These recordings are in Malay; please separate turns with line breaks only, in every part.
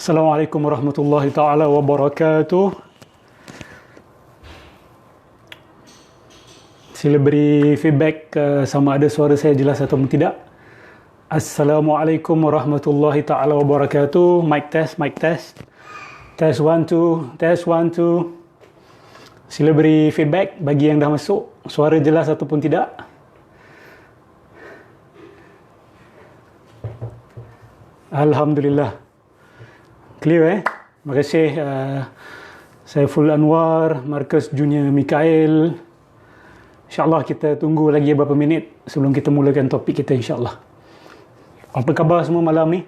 Assalamualaikum warahmatullahi taala wabarakatuh. Sila beri feedback sama ada suara saya jelas atau tidak. Assalamualaikum warahmatullahi taala wabarakatuh. Mic test, mic test. Test 1 2, test 1 2. Sila beri feedback bagi yang dah masuk, suara jelas ataupun tidak. Alhamdulillah. Clear Terima kasih Saiful Anwar, Marcus Junior Mikael. InsyaAllah kita tunggu lagi beberapa minit sebelum kita mulakan topik kita insyaAllah. Apa khabar semua malam ni?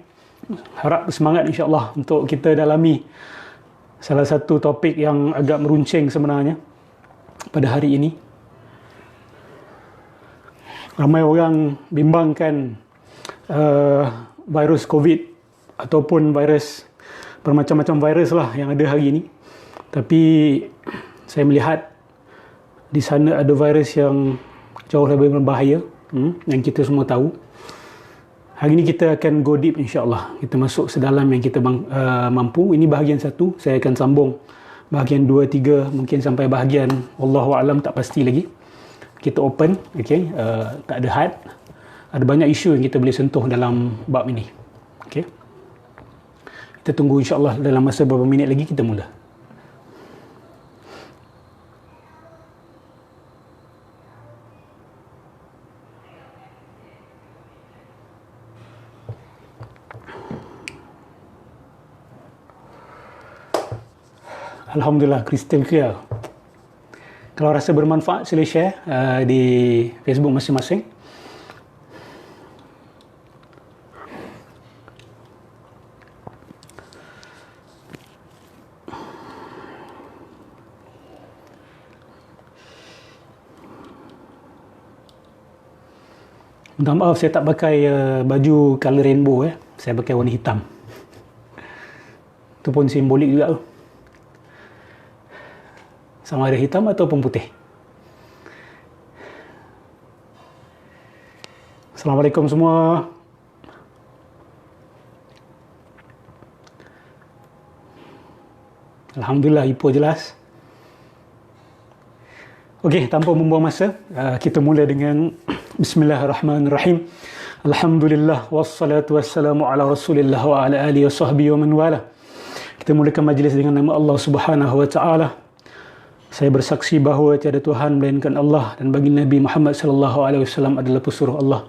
Harap semangat insyaAllah untuk kita dalami salah satu topik yang agak meruncing sebenarnya pada hari ini. Ramai orang bimbangkan virus COVID ataupun virus bermacam-macam virus lah yang ada hari ini. Tapi saya melihat di sana ada virus yang jauh lebih berbahaya, yang kita semua tahu. Hari ini kita akan go deep insyaAllah. Kita masuk sedalam yang kita mampu. Ini bahagian 1, saya akan sambung bahagian 2, 3, mungkin sampai bahagian Wallahualam, tak pasti lagi. Kita open, okay? Tak ada had. Ada banyak isu yang kita boleh sentuh dalam bab ini. Okay? Kita tunggu insyaAllah dalam masa beberapa minit lagi kita mula. Alhamdulillah, crystal clear. Kalau rasa bermanfaat, sila share di Facebook masing-masing. Minta maaf saya tak pakai baju colour rainbow. Saya pakai warna hitam. Itu pun simbolik juga tu. Sama ada hitam ataupun putih. Assalamualaikum semua. Alhamdulillah, Ipoh jelas. Okey, tanpa membuang masa, kita mula dengan Bismillahirrahmanirrahim. Alhamdulillah wassalatu wassalamu ala Rasulillah wa ala alihi wa sahbihi wa man wala. Kita mulakan majlis dengan nama Allah Subhanahu wa taala. Saya bersaksi bahawa tiada Tuhan melainkan Allah dan baginda Nabi Muhammad sallallahu alaihi wasallam adalah pesuruh Allah.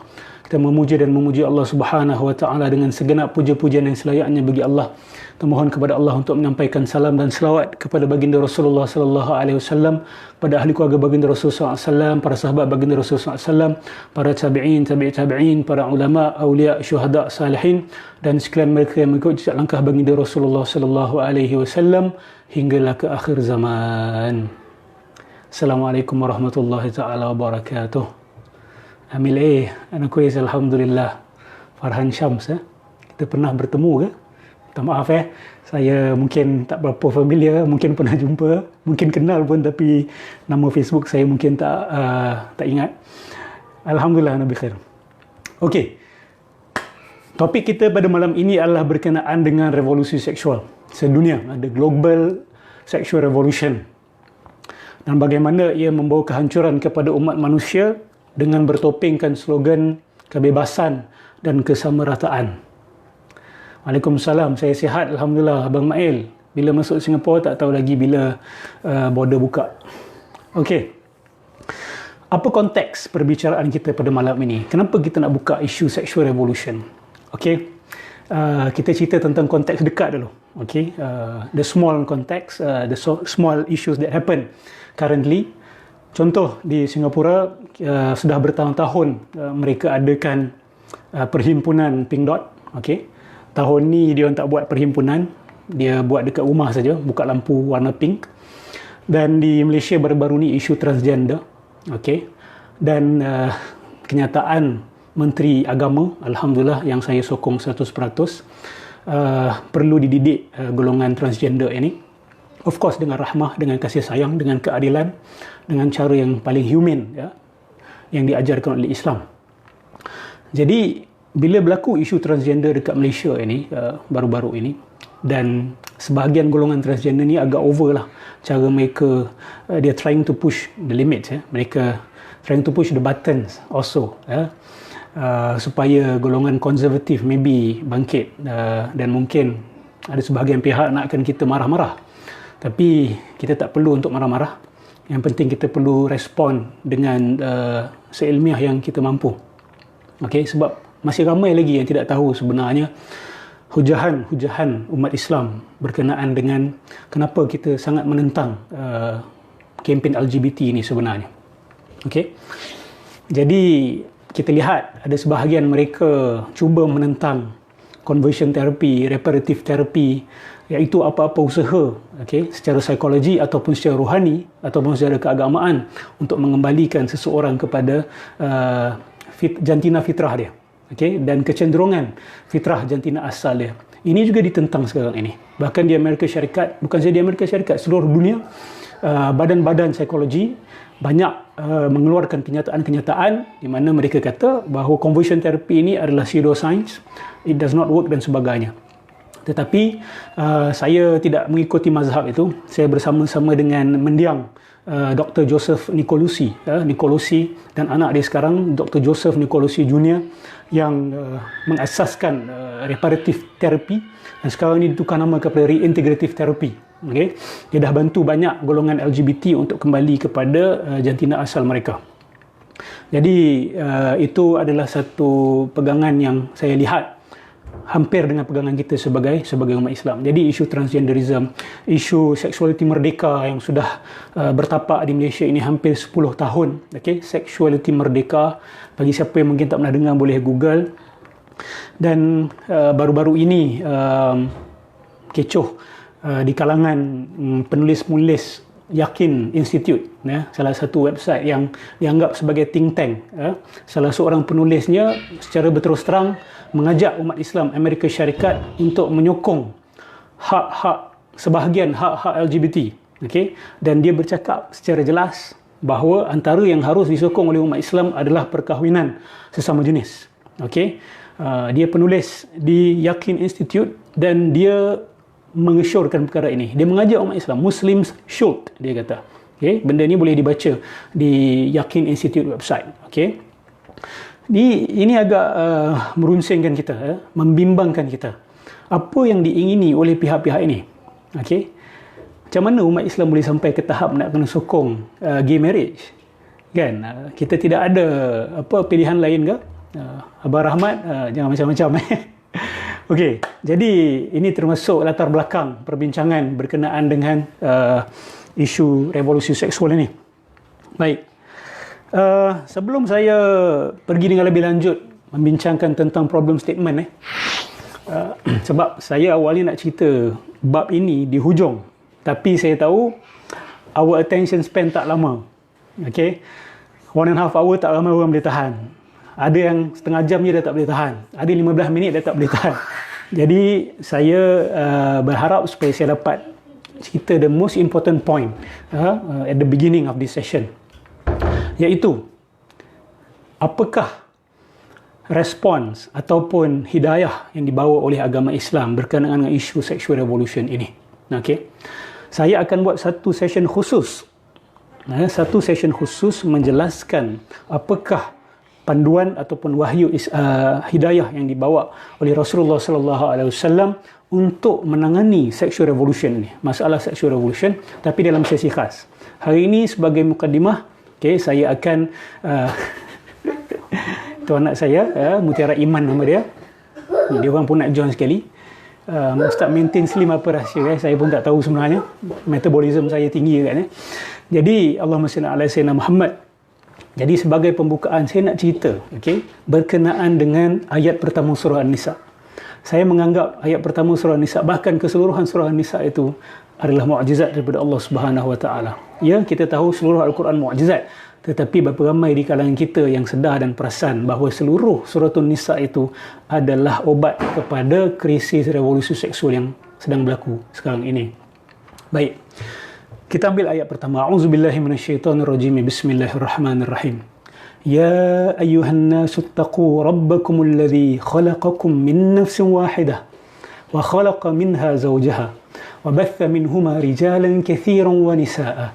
Kita memuji dan memuji Allah Subhanahu wa taala dengan segenap puja-pujian yang selayaknya bagi Allah. Kita mohon kepada Allah untuk menyampaikan salam dan selawat kepada baginda Rasulullah sallallahu alaihi wasallam, pada ahli keluarga baginda Rasulullah sallallahu alaihi wasallam, para sahabat baginda Rasulullah sallallahu alaihi wasallam, para tabi'in, tabi'in, para ulama, aulia, syuhada, salihin dan sekalian mereka yang mengikut jejak langkah baginda Rasulullah sallallahu alaihi wasallam hinggalah ke akhir zaman. Assalamualaikum warahmatullahi taala wabarakatuh. Amil anak kuis alhamdulillah. Farhan Syams kita pernah bertemu ke? Minta maaf saya mungkin tak berapa familiar, mungkin pernah jumpa, mungkin kenal pun tapi nama Facebook saya mungkin tak ingat. Alhamdulillah Nabi khair. Okey. Topik kita pada malam ini adalah berkenaan dengan revolusi seksual sedunia. Ada global sexual revolution. Dan bagaimana ia membawa kehancuran kepada umat manusia dengan bertopengkan slogan kebebasan dan kesamarataan. Waalaikumsalam, saya sihat alhamdulillah. Abang Mail, bila masuk Singapura tak tahu lagi bila border buka. Okey. Apa konteks perbicaraan kita pada malam ini? Kenapa kita nak buka isu sexual revolution? Okey. Kita cerita tentang konteks dekat dulu. Okey. The small context, the small issues that happen currently. Contoh di Singapura sudah bertahun-tahun mereka adakan perhimpunan Pink Dot. Okey. Tahun ni dia tak buat perhimpunan, dia buat dekat rumah saja, buka lampu warna pink. Dan di Malaysia baru-baru ni isu transgender. Okey. Dan kenyataan Menteri Agama, alhamdulillah yang saya sokong 100%, perlu dididik golongan transgender ini. Of course dengan rahmah, dengan kasih sayang, dengan keadilan, dengan cara yang paling human yang diajarkan oleh Islam. Jadi bila berlaku isu transgender dekat Malaysia ini, baru-baru ini, dan sebahagian golongan transgender ni agak over lah cara mereka, they are trying to push the limits, mereka trying to push the buttons also, supaya golongan konservatif maybe bangkit, dan mungkin ada sebahagian pihak nakkan kita marah-marah, tapi kita tak perlu untuk marah-marah. Yang penting kita perlu respon dengan seilmiah yang kita mampu. Okay, sebab masih ramai lagi yang tidak tahu sebenarnya hujahan umat Islam berkenaan dengan kenapa kita sangat menentang kempen LGBT ini sebenarnya. Okay, jadi kita lihat ada sebahagian mereka cuba menentang conversion therapy, reparative therapy, iaitu apa-apa usaha, secara psikologi ataupun secara rohani ataupun secara keagamaan untuk mengembalikan seseorang kepada jantina fitrah dia, dan kecenderungan fitrah jantina asal dia. Ini juga ditentang sekarang ini. Bahkan di Amerika Syarikat, bukan saja di Amerika Syarikat, seluruh dunia, badan-badan psikologi banyak mengeluarkan kenyataan-kenyataan di mana mereka kata bahawa conversion therapy ini adalah pseudoscience, it does not work dan sebagainya. Tetapi saya tidak mengikuti mazhab itu. Saya bersama-sama dengan mendiang Dr. Joseph Nicolosi, dan anak dia sekarang Dr. Joseph Nicolosi Jr. yang mengasaskan reparative therapy, dan sekarang ini ditukar nama kepada reintegrative therapy. Dia dah bantu banyak golongan LGBT untuk kembali kepada jantina asal mereka. Jadi itu adalah satu pegangan yang saya lihat hampir dengan pegangan kita sebagai umat Islam. Jadi isu transgenderism, isu seksualiti merdeka yang sudah bertapak di Malaysia ini hampir 10 tahun. Seksualiti merdeka, bagi siapa yang mungkin tak pernah dengar boleh Google. Dan baru-baru ini kecoh di kalangan penulis-penulis Yakin Institute, salah satu website yang dianggap sebagai think tank. Salah seorang penulisnya secara berterus terang mengajak umat Islam Amerika Syarikat untuk menyokong sebahagian hak-hak LGBT. Dan dia bercakap secara jelas bahawa antara yang harus disokong oleh umat Islam adalah perkahwinan sesama jenis. Dia penulis di Yakin Institute dan dia mengesyorkan perkara ini. Dia mengajak umat Islam, Muslims should, dia kata. Benda ni boleh dibaca di Yakin Institute website. Ini agak merunsingkan kita, membimbangkan kita. Apa yang diingini oleh pihak-pihak ini? Macam mana umat Islam boleh sampai ke tahap nak kena sokong gay marriage? Kan? Kita tidak ada pilihan lain ke? Abang Rahmat, jangan macam-macam. Okey, jadi ini termasuk latar belakang perbincangan berkenaan dengan isu revolusi seksual ini. Baik, sebelum saya pergi dengan lebih lanjut membincangkan tentang problem statement, sebab saya awalnya nak cerita bab ini di hujung, tapi saya tahu our attention span tak lama. 1.5 hour tak lama orang boleh tahan. Ada yang setengah jam je dah tak boleh tahan. Ada 15 minit dah tak boleh tahan. Jadi saya berharap supaya saya dapat cerita the most important point at the beginning of this session. Iaitu, apakah respons ataupun hidayah yang dibawa oleh agama Islam berkenaan dengan isu sexual revolution ini. Saya akan buat satu session khusus. Satu session khusus menjelaskan apakah panduan ataupun wahyu hidayah yang dibawa oleh Rasulullah sallallahu alaihi wasallam untuk menangani sexual revolution ni, masalah sexual revolution, tapi dalam sesi khas. Hari ini sebagai mukadimah, saya akan tu anak saya, Mutiara Iman nama dia. Dia orang pun nak join sekali. Ustaz maintain slim apa rahsia, saya pun tak tahu sebenarnya. Metabolism saya tinggi kan. Jadi Allahumma salli ala sayyidina Muhammad. Jadi sebagai pembukaan saya nak cerita berkenaan dengan ayat pertama surah An-Nisa. Saya menganggap ayat pertama surah An-Nisa, bahkan keseluruhan surah An-Nisa itu adalah mukjizat daripada Allah Subhanahu Wa Taala. Ya, kita tahu seluruh Al-Quran mukjizat, tetapi berapa ramai di kalangan kita yang sedar dan perasan bahawa seluruh surah An-Nisa itu adalah obat kepada krisis revolusi seksual yang sedang berlaku sekarang ini. Baik. Kita ambil ayat pertama. A'udzubillahi minasyaitonirrajim. Bismillahirrahmanirrahim. Ya ayyuhan nasu taqu rabbakumul ladzi khalaqakum min nafsin wahidah wa khalaqa minha zawjaha wa batha minhuma rijalan katsiran wa nisaa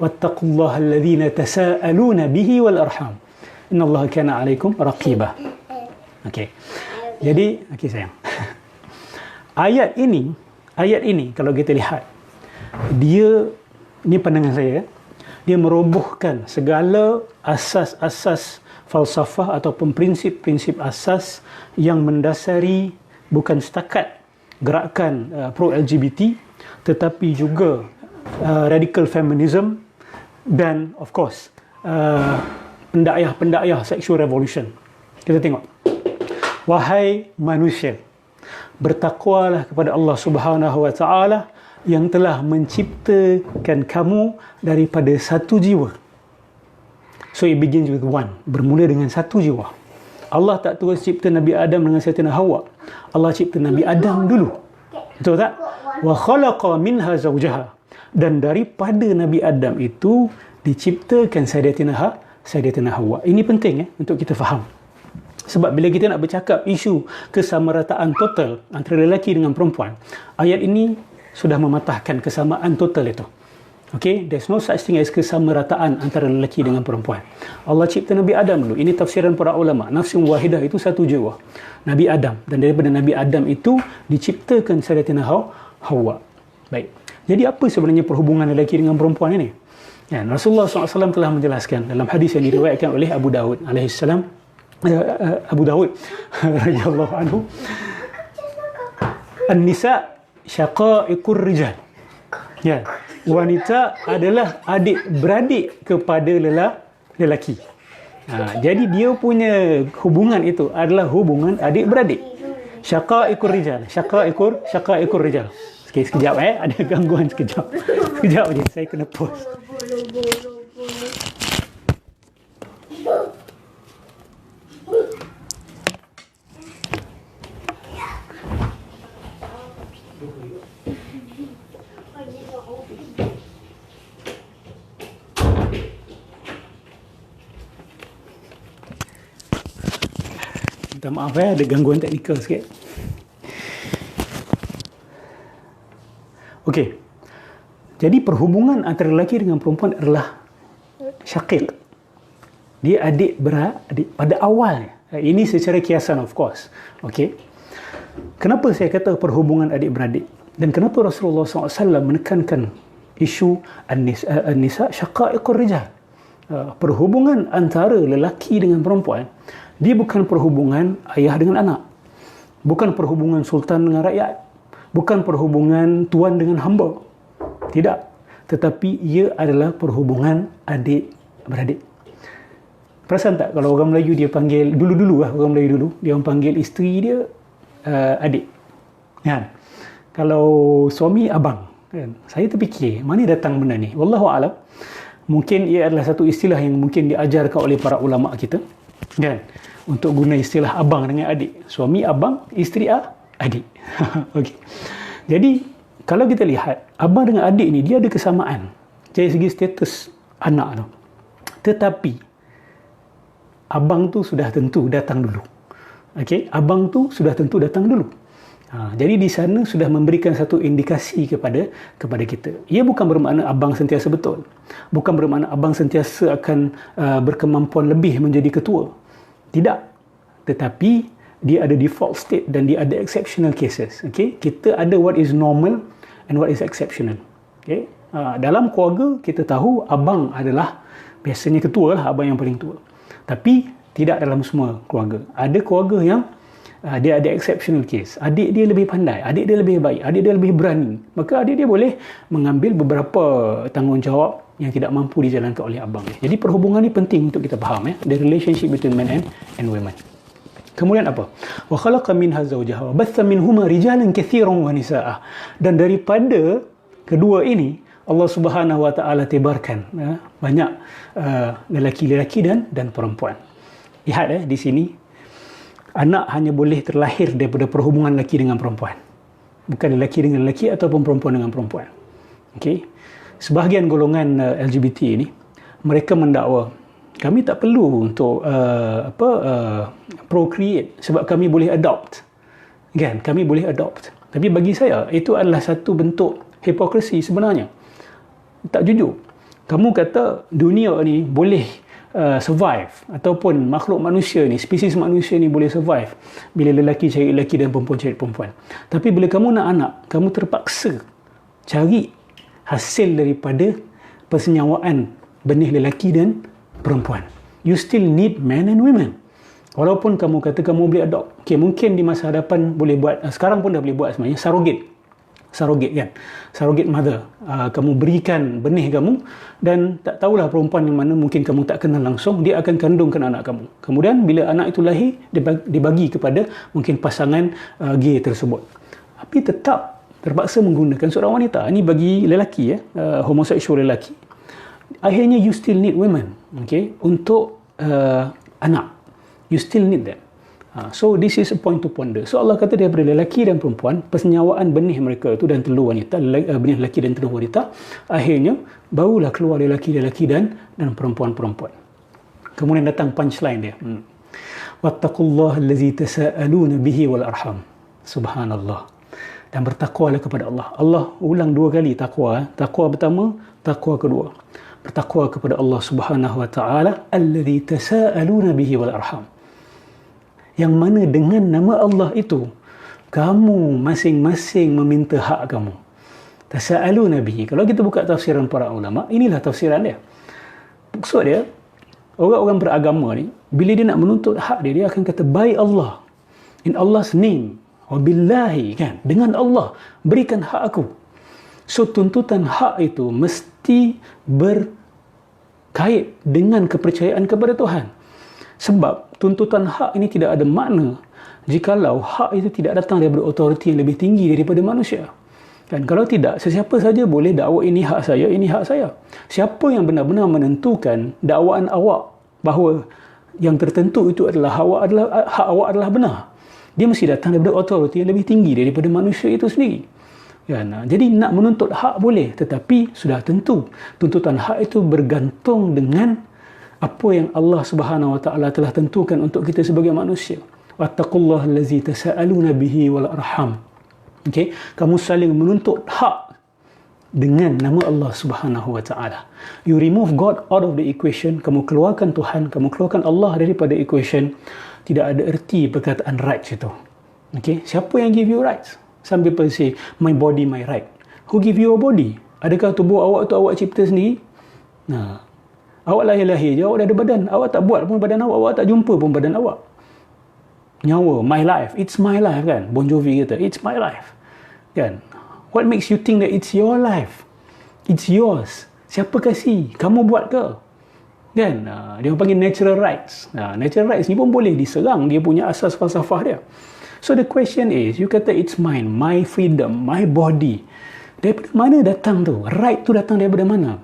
wattaqullaha alladzina tasaaluna bihi wal arham innallaha kana 'alaikum raqiba. Okey. Jadi, okey sayang. Ayat ini kalau kita lihat, dia, ini pandangan saya, dia merobohkan segala asas-asas falsafah ataupun prinsip-prinsip asas yang mendasari bukan setakat gerakan pro-LGBT, tetapi juga radical feminism dan of course pendakwah sexual revolution. Kita tengok. Wahai manusia, bertakwalah kepada Allah Subhanahu wa taala yang telah menciptakan kamu daripada satu jiwa. So it begins with one. Bermula dengan satu jiwa. Allah tak terus cipta Nabi Adam dengan Sayyidatina Hawa. Allah cipta Nabi Adam dulu. Betul tak? Wa khalaqa minha zawjaha. Dan daripada Nabi Adam itu diciptakan Sayyidatina Hawa. Ini penting untuk kita faham. Sebab bila kita nak bercakap isu kesamarataan total antara lelaki dengan perempuan, ayat ini sudah mematahkan kesamaan total itu. Okay? There's no such thing as kesamarataan antara lelaki dengan perempuan. Allah cipta Nabi Adam dulu. Ini tafsiran para ulama. Nafsin wahidah itu satu jiwa. Nabi Adam. Dan daripada Nabi Adam itu diciptakan Sayyidatina Hawa. Baik. Jadi apa sebenarnya perhubungan lelaki dengan perempuan ini? Ya, Rasulullah SAW telah menjelaskan dalam hadis yang diriwayatkan oleh Abu Dawud alaihissalam. Abu Dawud radhiyallahu anhu, An-nisa syaqa'iqur rijal. Ya, wanita adalah adik-beradik kepada lelaki. Jadi dia punya hubungan itu adalah hubungan adik-beradik. Syaqa'iqur rijal. Syaqa'iqur rijal. Sekejap ada gangguan sekejap. Sekejap je, saya kena pause. Minta maaf ada gangguan teknikal sikit. Okey. Jadi perhubungan antara lelaki dengan perempuan adalah syaqiq. Dia adik-beradik pada awalnya. Ini secara kiasan of course. Okey. Kenapa saya kata perhubungan adik-beradik? Dan kenapa Rasulullah SAW menekankan isu an-nisa syaqa'iqur rijal? Perhubungan antara lelaki dengan perempuan, dia bukan perhubungan ayah dengan anak. Bukan perhubungan sultan dengan rakyat. Bukan perhubungan tuan dengan hamba. Tidak. Tetapi ia adalah perhubungan adik-beradik. Perasan tak kalau orang Melayu dia panggil, dulu-dulu orang Melayu dulu, dia panggil isteri dia adik. Kan? Kalau suami abang. Kan? Saya terfikir, mana datang benda ni? Wallahu'alam. Mungkin ia adalah satu istilah yang mungkin diajarkan oleh para ulama kita. Kan? Untuk guna istilah abang dengan adik. Suami abang, isteri adik. Okey. Jadi, kalau kita lihat, abang dengan adik ni, dia ada kesamaan dari segi status anak tu. Tetapi, abang tu sudah tentu datang dulu. Okey, abang tu sudah tentu datang dulu. Jadi di sana sudah memberikan satu indikasi kepada kita. Ia bukan bermakna abang sentiasa betul. Bukan bermakna abang sentiasa akan berkemampuan lebih menjadi ketua. Tidak. Tetapi dia ada default state dan dia ada exceptional cases. Okay? Kita ada what is normal and what is exceptional. Okay? Dalam keluarga kita tahu abang adalah biasanya ketua lah, abang yang paling tua. Tapi tidak dalam semua keluarga. Ada keluarga yang dia ada exceptional case. Adik dia lebih pandai, adik dia lebih baik, adik dia lebih berani. Maka adik dia boleh mengambil beberapa tanggungjawab yang tidak mampu dijalankan oleh abang dia. Jadi perhubungan ni penting untuk kita faham. The relationship between men and women. Kemudian apa? Wa khalaqa minha zawjaha wa batha minhuma rijalan katsiran wa nisaa. Dan daripada kedua ini Allah Subhanahu wa taala tebarkan banyak lelaki-lelaki dan perempuan. Lihat di sini, anak hanya boleh terlahir daripada perhubungan lelaki dengan perempuan. Bukan lelaki dengan lelaki ataupun perempuan dengan perempuan. Okey. Sebahagian golongan LGBT ini, mereka mendakwa Kami tak perlu untuk procreate sebab kami boleh adopt. Kan? Kami boleh adopt. Tapi bagi saya, itu adalah satu bentuk hipokrisi sebenarnya. Tak jujur. Kamu kata dunia ni boleh survive, ataupun makhluk manusia ni, spesies manusia ni boleh survive bila lelaki cari lelaki dan perempuan cari perempuan. Tapi bila kamu nak anak, kamu terpaksa cari hasil daripada persenyawaan benih lelaki dan perempuan. You still need men and women. Walaupun kamu kata kamu boleh adopt. Okay, mungkin di masa hadapan boleh buat, sekarang pun dah boleh buat sebenarnya, surrogate kan, surrogate mother. Kamu berikan benih kamu dan tak tahulah perempuan yang mana, mungkin kamu tak kenal langsung, dia akan kandungkan anak kamu. Kemudian bila anak itu lahir, dibagi kepada mungkin pasangan gay tersebut. Tapi tetap terpaksa menggunakan seorang wanita. Ini bagi lelaki, homoseksual lelaki. Akhirnya you still need women, okay, untuk anak. You still need them. So this is a point to ponder. So Allah kata daripada lelaki dan perempuan, persenyawaan benih mereka itu dan telur wanita, benih lelaki dan telur wanita, akhirnya barulah keluar lelaki dan perempuan-perempuan. Kemudian datang punchline dia. Wattaqullaha allazi tasaaluna bihi wal arham. Subhanallah. Dan bertakwalah kepada Allah. Allah ulang 2 kali takwa. Takwa pertama, takwa kedua. Bertakwa kepada Allah Subhanahu wa taala, allazi tasaaluna bihi wal arham. Yang mana dengan nama Allah itu, kamu masing-masing meminta hak kamu. Tasa'aluna bihi. Kalau kita buka tafsiran para ulama, inilah tafsiran dia. Maksud dia, orang-orang beragama ni, bila dia nak menuntut hak dia, dia akan kata, by Allah, in Allah's name, wabillahi, kan, dengan Allah, berikan hak aku. So, tuntutan hak itu mesti berkait dengan kepercayaan kepada Tuhan. Sebab tuntutan hak ini tidak ada makna jikalau hak itu tidak datang daripada autoriti yang lebih tinggi daripada manusia. Dan kalau tidak, sesiapa saja boleh dakwa ini hak saya, ini hak saya. Siapa yang benar-benar menentukan dakwaan awak bahawa yang tertentu itu adalah hak awak adalah benar, dia mesti datang daripada autoriti yang lebih tinggi daripada manusia itu sendiri. Jadi nak menuntut hak boleh, tetapi sudah tentu tuntutan hak itu bergantung dengan apa yang Allah Subhanahu wa taala telah tentukan untuk kita sebagai manusia. Wattaqullaha allazi tasaaluna bihi wal arham. Okey, kamu saling menuntut hak dengan nama Allah Subhanahu wa taala. You remove God out of the equation, kamu keluarkan Tuhan, kamu keluarkan Allah daripada equation, tidak ada erti perkataan rights itu. Okey, siapa yang give you rights? Some people say my body my right. Who give you a body? Adakah tubuh awak tu awak cipta sendiri? Awak lahir-lahir je, awak dah ada badan. Awak tak buat pun badan awak, awak tak jumpa pun badan awak. Nyawa, my life, it's my life kan. Bon Jovi kata, it's my life. Kan? What makes you think that it's your life? It's yours. Siapa kasih? Kamu buat ke? Kan? Dia panggil natural rights. Natural rights ni pun boleh diserang, dia punya asas falsafah dia. So the question is, you kata it's mine, my freedom, my body. Daripada mana datang tu? Right tu datang daripada mana?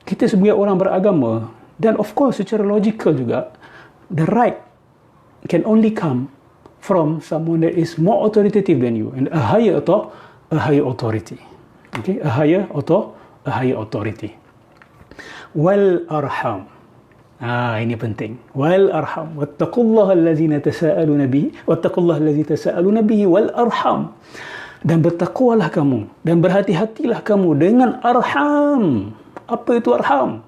Kita sebagai orang beragama, dan of course secara logical juga, the right can only come from someone that is more authoritative than you, and a higher authority. Okay, a higher authority. Wal arham. Ini penting. Wal arham. Wattaqullaha allazina tasaaluna bihi, wattaqullaha allazi tasaaluna bihi wal arham. Dan bertakwalah kamu dan berhati-hatilah kamu dengan arham. Apa itu arham?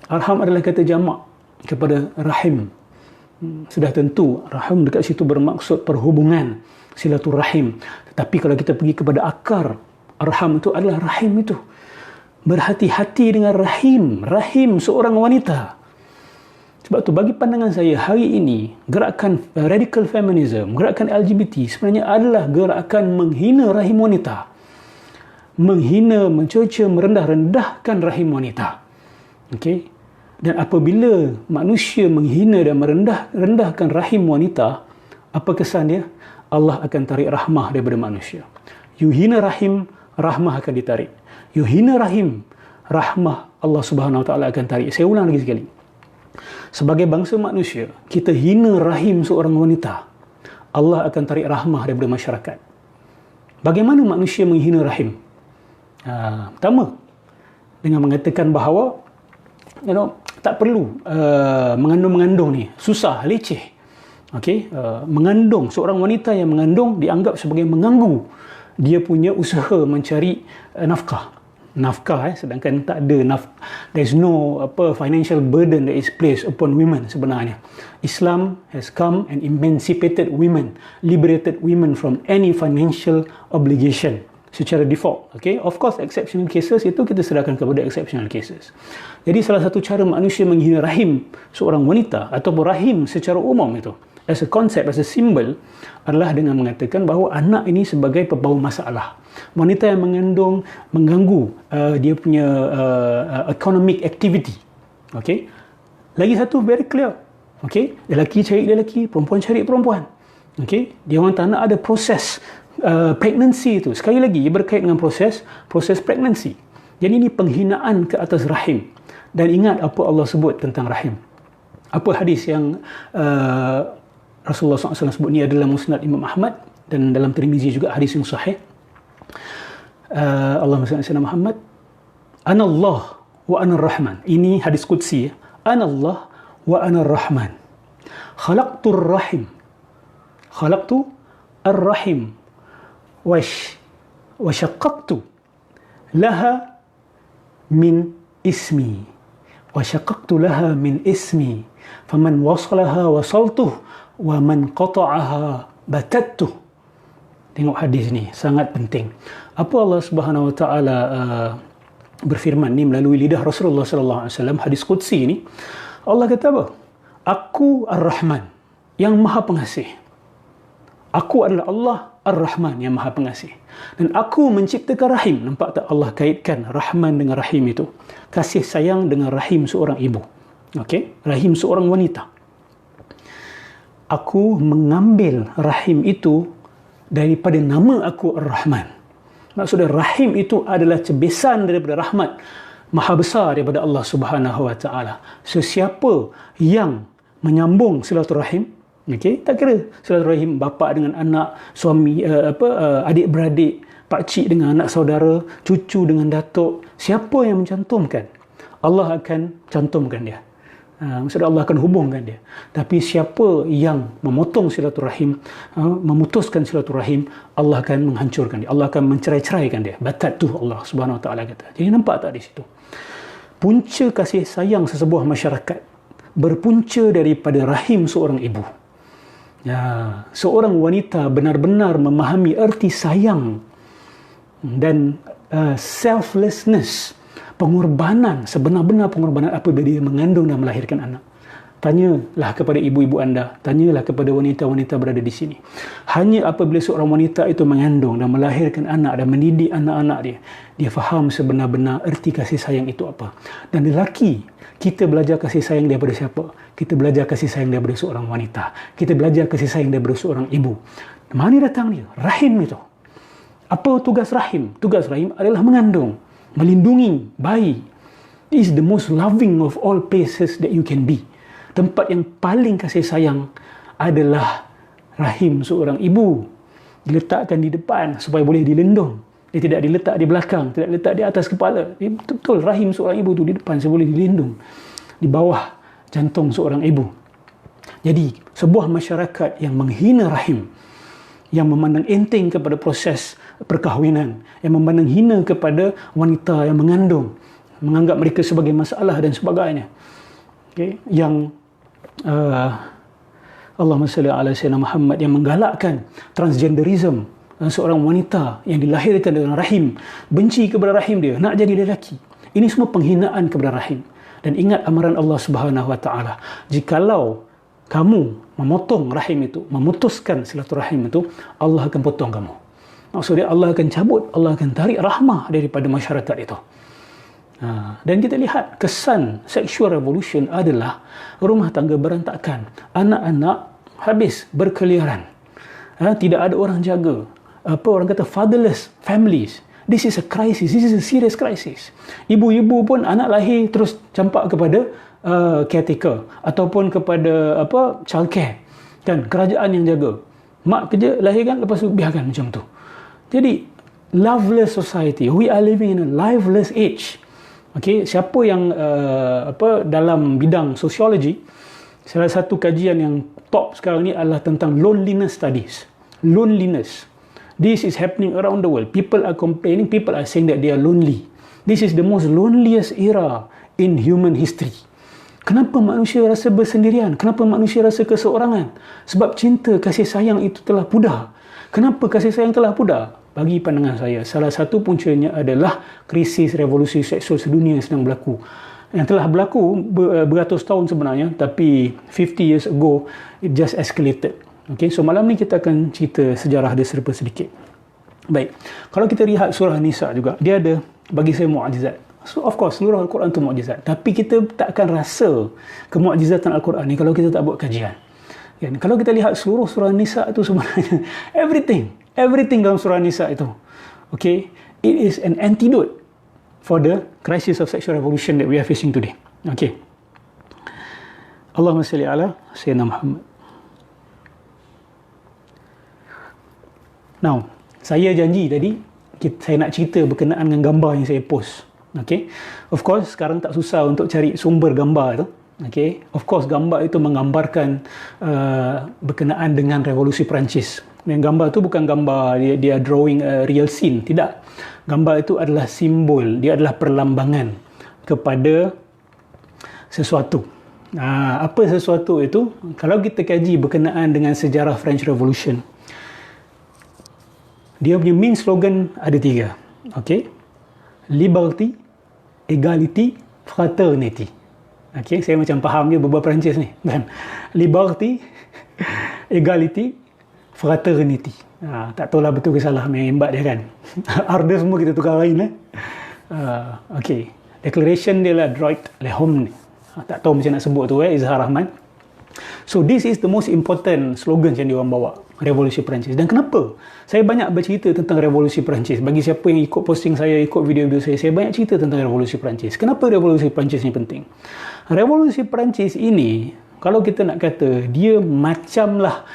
Arham adalah kata jamak kepada rahim. Sudah tentu rahim dekat situ bermaksud perhubungan, silaturahim. Tetapi kalau kita pergi kepada akar, arham itu adalah rahim itu. Berhati-hati dengan rahim seorang wanita. Sebab tu bagi pandangan saya hari ini, gerakan radical feminism, gerakan LGBT sebenarnya adalah gerakan menghina rahim wanita. Menghina, mencerca, merendah-rendahkan rahim wanita. Okey? Dan apabila manusia menghina dan merendahkan rahim wanita, apa kesan dia? Allah akan tarik rahmah daripada manusia. You hina rahim, rahmah akan ditarik. You hina rahim, rahmah Allah Subhanahu Wa Taala akan tarik. Saya ulang lagi sekali. Sebagai bangsa manusia, kita hina rahim seorang wanita, Allah akan tarik rahmah daripada masyarakat. Bagaimana manusia menghina rahim? Pertama, dengan mengatakan bahawa tak perlu mengandung-mengandung ni. Susah, leceh. Okey, mengandung, seorang wanita yang mengandung dianggap sebagai mengganggu dia punya usaha mencari nafkah, sedangkan tak ada there's no financial burden that is placed upon women sebenarnya. Islam has come and emancipated women, liberated women from any financial obligation secara default. Okay? Of course, exceptional cases itu kita serahkan kepada exceptional cases. Jadi salah satu cara manusia menghina rahim seorang wanita ataupun rahim secara umum itu, as a concept, as a symbol, adalah dengan mengatakan bahawa anak ini sebagai pembawa masalah. Wanita yang mengandung mengganggu dia punya economic activity. Okay? Lagi satu very clear. Okay? Lelaki cari lelaki, perempuan cari perempuan. Okay? Dia orang tak nak ada proses pregnancy itu. Sekali lagi, ia berkait dengan proses pregnancy. Jadi ini penghinaan ke atas rahim. Dan ingat apa Allah sebut tentang rahim. Apa hadis yang Rasulullah SAW sebut ni adalah Musnad Imam Ahmad dan dalam Tirmizi juga hadis yang sahih. Allahumma salli ala Muhammad. Ana Allah wa ana Rahman. Ini hadis qudsi. Ana Allah wa ana Rahman. Khalaqtu ar-rahim wa syaqqaqtu laha min ismi wa syaqqaqtu laha min ismi faman wasalaha wasaltuh wa man qata'aha batattuh. Tengok hadis ni, sangat penting. Apa Allah Subhanahu Wa Taala berfirman ni melalui lidah Rasulullah sallallahu alaihi wasallam, hadis qudsi ni. Allah kata apa? Aku Ar-Rahman, yang Maha Pengasih. Aku adalah Allah Ar-Rahman, yang Maha Pengasih. Dan aku menciptakan rahim. Nampak tak Allah kaitkan Rahman dengan rahim itu? Kasih sayang dengan rahim seorang ibu. Okey, rahim seorang wanita. Aku mengambil rahim itu daripada nama aku Ar-Rahman. Maksudnya rahim itu adalah cebisan daripada rahmat maha besar daripada Allah Subhanahu Wa Taala. Sesiapa yang menyambung silaturahim, okey, tak kira silaturahim bapa dengan anak, suami adik-beradik, pak cik dengan anak saudara, cucu dengan datuk, siapa yang mencantumkan, Allah akan cantumkan dia. Maksudnya Allah akan hubungkan dia. Tapi siapa yang memotong silaturahim, memutuskan silaturahim, Allah akan menghancurkan dia. Allah akan mencerai-ceraikan dia. Batat tu Allah Subhanahu Wa Taala kata. Jadi nampak tak di situ? Punca kasih sayang sesebuah masyarakat berpunca daripada rahim seorang ibu. Ya, seorang wanita benar-benar memahami erti sayang dan selflessness, pengorbanan, sebenar-benar pengorbanan apabila dia mengandung dan melahirkan anak. Tanyalah kepada ibu-ibu anda, tanyalah kepada wanita-wanita berada di sini. Hanya apabila seorang wanita itu mengandung dan melahirkan anak dan mendidik anak-anak dia faham sebenar-benar erti kasih sayang itu apa. Dan lelaki, kita belajar kasih sayang daripada siapa? Kita belajar kasih sayang daripada seorang wanita. Kita belajar kasih sayang daripada seorang ibu. Mana datang dia? Rahim itu. Apa tugas rahim? Tugas rahim adalah mengandung, melindungi bayi. It is the most loving of all places that you can be. Tempat yang paling kasih sayang adalah rahim seorang ibu. Diletakkan di depan supaya boleh dilindung. Dia tidak diletak di belakang, tidak diletak di atas kepala. Dia betul-betul rahim seorang ibu tu di depan supaya boleh dilindung. Di bawah jantung seorang ibu. Jadi, sebuah masyarakat yang menghina rahim, yang memandang enteng kepada proses perkahwinan, yang memandang hina kepada wanita yang mengandung, menganggap mereka sebagai masalah dan sebagainya. Okay? Yang Allahumma salli ala sayyidina Muhammad, yang menggalakkan transgenderism, seorang wanita yang dilahirkan dengan rahim, benci kepada rahim dia, nak jadi lelaki. Ini semua penghinaan kepada rahim. Dan ingat amaran Allah Subhanahu Wa Taala, jikalau kamu memotong rahim itu, memutuskan silaturahim itu, Allah akan potong kamu. Maksudnya Allah akan cabut, Allah akan tarik rahmah daripada masyarakat itu. Dan kita lihat kesan sexual revolution adalah rumah tangga berantakan, anak-anak habis berkeliaran, tidak ada orang jaga, orang kata fatherless families. This is a crisis, this is a serious crisis. Ibu-ibu pun anak lahir terus campak kepada caretaker ataupun kepada childcare, kan, kerajaan yang jaga. Mak kerja lahirkan, lepas tu biarkan macam tu. Jadi loveless society, we are living in a lifeless age. Okey, siapa yang dalam bidang sosiologi, salah satu kajian yang top sekarang ni adalah tentang loneliness studies. Loneliness. This is happening around the world. People are complaining, people are saying that they are lonely. This is the most loneliest era in human history. Kenapa manusia rasa bersendirian? Kenapa manusia rasa keseorangan? Sebab cinta, kasih sayang itu telah pudar. Kenapa kasih sayang telah pudar? Bagi pandangan saya, salah satu puncanya adalah krisis revolusi seksual sedunia yang sedang berlaku. Yang telah berlaku beratus tahun sebenarnya, tapi 50 years ago, it just escalated. Okay, so malam ni kita akan cerita sejarah dia serba sedikit. Baik, kalau kita lihat surah Nisa juga, dia ada bagi saya mukjizat. So of course, seluruh Al-Quran tu mukjizat. Tapi kita tak akan rasa kemukjizatan Al-Quran ni kalau kita tak buat kajian. Dan kalau kita lihat seluruh surah Nisa itu sebenarnya, everything dalam surah Nisa itu, okay, it is an antidote for the crisis of sexual revolution that we are facing today. Okay. Allahumma salli ala Sayyidina Muhammad. Now, saya janji tadi, saya nak cerita berkenaan dengan gambar yang saya post. Okay. Of course, sekarang tak susah untuk cari sumber gambar tu. Okay. Of course, gambar itu menggambarkan berkenaan dengan revolusi Perancis. Dan gambar tu bukan gambar dia drawing a real scene. Tidak. Gambar itu adalah simbol. Dia adalah perlambangan kepada sesuatu. Apa sesuatu itu? Kalau kita kaji berkenaan dengan sejarah French Revolution, dia punya main slogan ada 3. Okay. Liberty, Equality, Fraternity. Okay, saya macam faham dia berbual Perancis ni. Liberty, Equality, Fraternity. Tak tahulah betul ke salah membat dia kan. Arda semua kita tukar lain. Okay. Declaration dia lah Droit le Homme. Tak tahu macam nak sebut tu, Izhar Rahman. So this is the most important slogan yang diorang bawa, revolusi Perancis. Dan kenapa saya banyak bercerita tentang revolusi Perancis? Bagi siapa yang ikut posting saya, ikut video-video saya banyak cerita tentang revolusi Perancis. Kenapa revolusi Perancis ni penting? Revolusi Perancis ini, kalau kita nak kata, dia macamlah